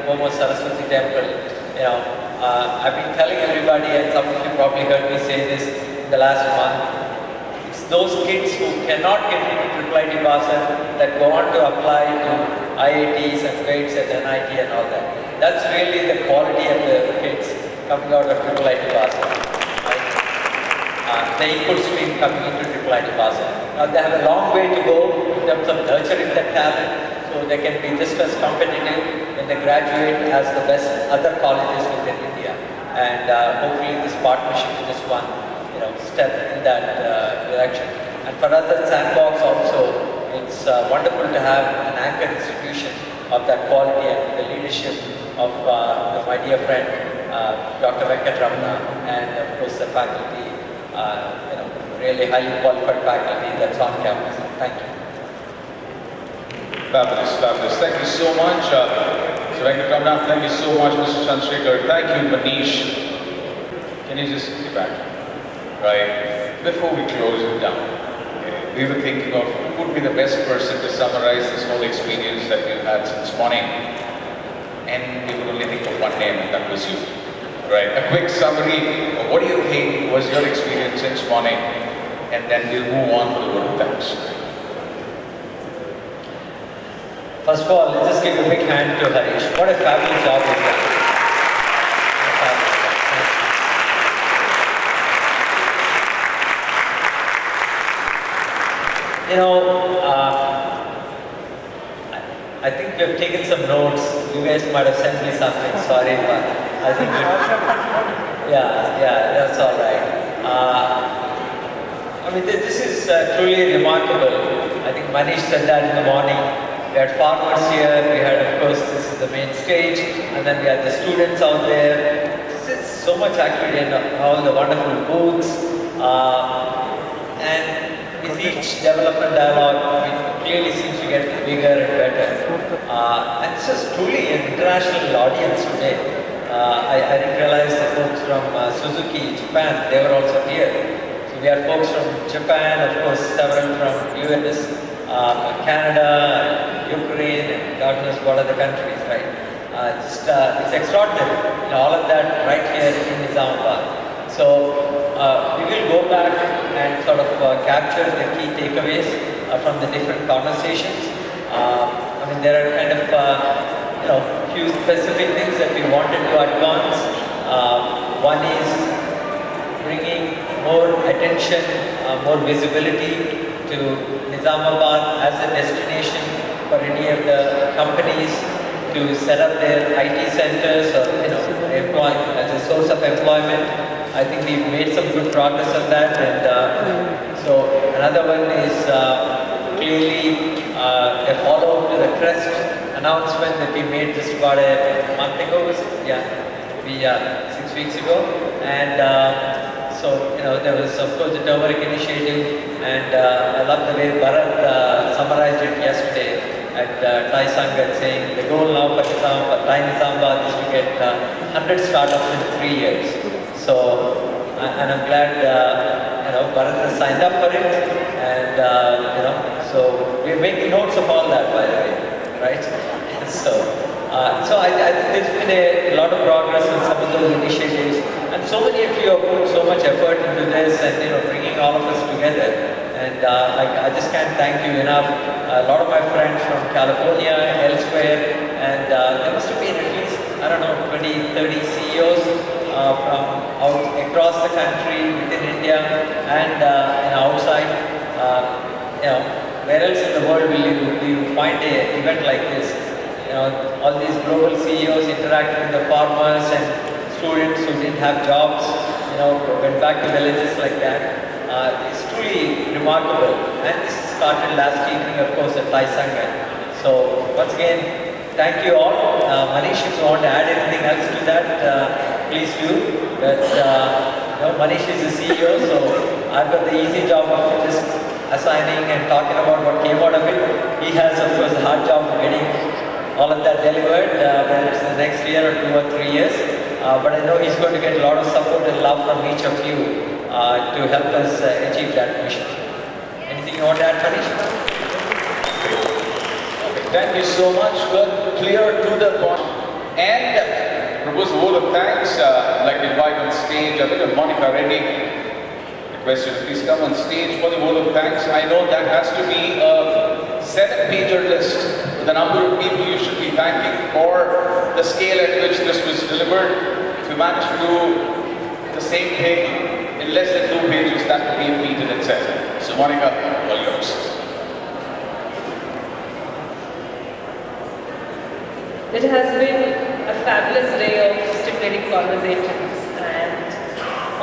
almost Saraswati Temple. I've been telling everybody, and some of you probably heard me say this in the last month. It's those kids who cannot get into IIT Basel that go on to apply to IITs and grades at NIT and all that. That's really the quality of the kids coming out of IIT Basel. The input stream coming into IIT Basel. Now they have a long way to go in terms of nurturing the talent, so they can be just as competitive when they graduate as the best other colleges within India. And hopefully this partnership is just one step in that direction. And for other Sandbox also, it's wonderful to have an anchor institution of that quality and the leadership of my dear friend Dr. Venkat Ramana, and of course the faculty, really highly qualified faculty that's on campus. Thank you. Fabulous, fabulous. Thank you so much. So Venkat Ramana, thank you so much, Mr. Chandrasekhar. Thank you, Manish. Can you just get back? Right. Before we close it down, we were thinking of who would be the best person to summarize this whole experience that we've had since morning. And we could only think of one name, and that was you. Right. A quick summary of what do you think was your experience since morning, and then we'll move on to the vote of thanks. First of all, let's just give a big hand to Harish. What a fabulous job he's done. I think we've taken some notes. You guys might have sent me something. Sorry, but I think that's all right. This is truly remarkable. I think Manish said that in the morning. We had farmers here. We had, of course, this is the main stage, and then we had the students out there. There's so much activity and all the wonderful booths. And with each development dialogue, it clearly seems to get bigger and better. And this is truly an international audience today. I didn't realize the folks from Suzuki, Japan, they were also here. So we have folks from Japan, of course, several from US, Canada, Ukraine, and God knows what other countries, right? It's extraordinary, all of that right here in Nizamabad. So we will go back and sort of capture the key takeaways from the different conversations. There are kind of few specific things that we wanted to advance. One is bringing more attention, more visibility to Nizamabad as a destination for any of the companies to set up their IT centers or employ as a source of employment. I think we've made some good progress on that, and so another one is clearly a follow-up to the Crest announcement that we made just about a month ago. 6 weeks ago, and so there was of course the turmeric initiative, and I love the way Bharat summarized it yesterday at Thai Sangat, saying the goal now for Thai Nizamabad is to get 100 startups in 3 years. So, and I'm glad Bharat has signed up for it, and so we're making notes of all that, by the way, right? So I think there's been a lot of progress in some of those initiatives, and so many of you have put so much effort into this, and bringing all of us together. And I just can't thank you enough. A lot of my friends from California, elsewhere, and there must have been at least 20, 30 CEOs from across the country, within India, and outside. Where else in the world will you find an event like this? All these global CEOs interacting with the farmers and students who didn't have jobs, went back to villages like that. It's truly remarkable. And this started last evening, of course, at Thai Sangat. So once again, thank you all. Manish, if you want to add anything else to that, please do. But Manish is the CEO, so I've got the easy job of just assigning and talking about what came out of it. He has, of course, a hard job of getting all of that delivered, whether it's the next year or 2 or 3 years. But I know he's going to get a lot of support and love from each of you to help us achieve that mission. Anything you want to add, Manish? Thank you so much. Good, clear, to the point. And propose a vote of thanks. I'd like to invite on stage, I think Monica Reddy. Request you to please come on stage for the vote of thanks. I know that has to be a 7-pager list with the number of people you should be thanking for the scale at which this was delivered. If you manage to do the same thing in less than 2 pages, that would be a feat in itself. So Monica, all yours. It has been a fabulous day of stimulating conversations, and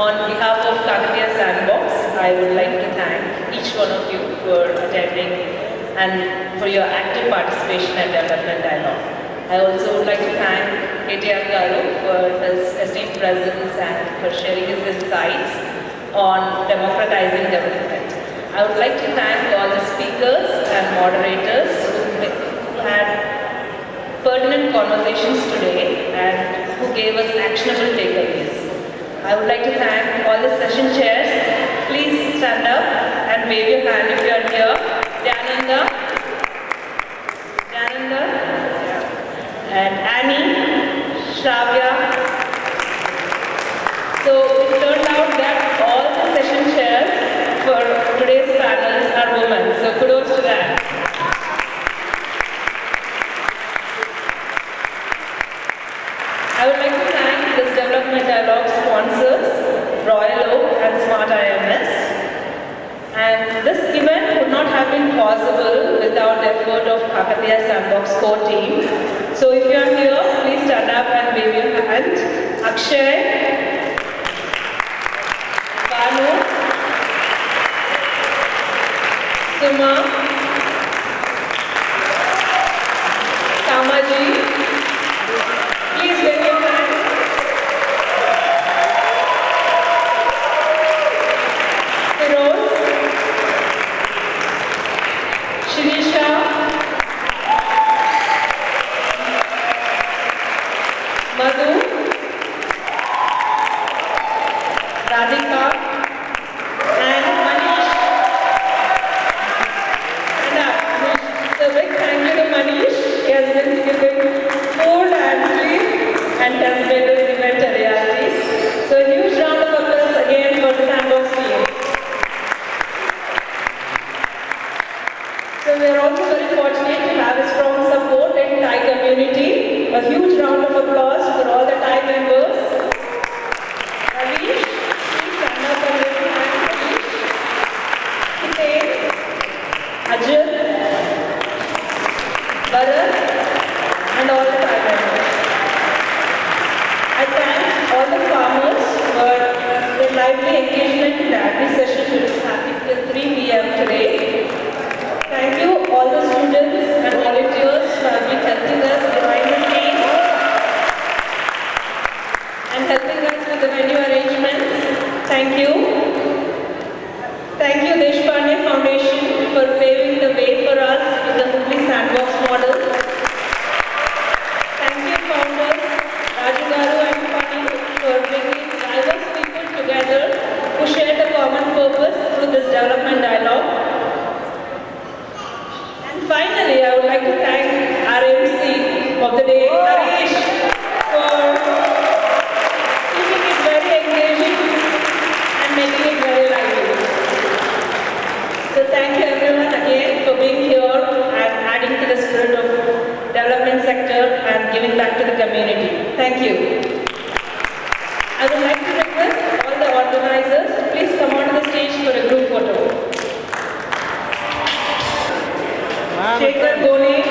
on behalf of Kakatiya Sandbox, I would like to thank each one of you for attending and for your active participation and development dialogue. I also would like to thank KTR Garu for his esteemed presence and for sharing his insights on democratizing development. I would like to thank all the speakers and moderators who had pertinent conversations today and who gave us actionable takeaways. I would like to thank all the session chairs. Please stand up and wave your hand if you are here. Dhananda, and Annie, Shravya. So it turned out that all the session chairs for today's panels are women. So kudos to that. I would like to thank this Development Dialogue sponsors, Royal Oak and Smart IMS. And this event would not have been possible without the effort of Kakatiya Sandbox core team. So if you are here, please stand up and wave your hand. Akshay, Banu, Suma, Kamaji. Please wave your hand. Firoz, Shirisha, Madhu, Radhika, and Manish. And so big thank you to Manish. He has been giving food and sleep and has made this event a reality. So a huge round of applause again for the Sandbox team. So we are also very fortunate to have a strong support in Thai community. A huge round of applause for all the Thai members. Ravish, please stand up and raise your hand, Ravish. Hiten, Ajit, Bharat, and all the Thai members. I thank all the farmers for their lively engagement in the agri session which is happening till 3 p.m. today. Thank you all the students and volunteers who have been helping us behind the scenes and helping us with the venue arrangements. Thank you. Thank you Deshpande Foundation for paving the way for us with the Hubli Sandbox model. Thank you founders Raju Garu and Pani for bringing diverse people together who share the common purpose through this development dialogue. Finally, I would like to thank our MC of the day, Harish, for keeping it very engaging and making it very lively. So thank you everyone again for being here and adding to the spirit of development sector and giving back to the community. Thank you. I would like to request all the organizers to please come onto the stage for a group photo. Shekhar Gone,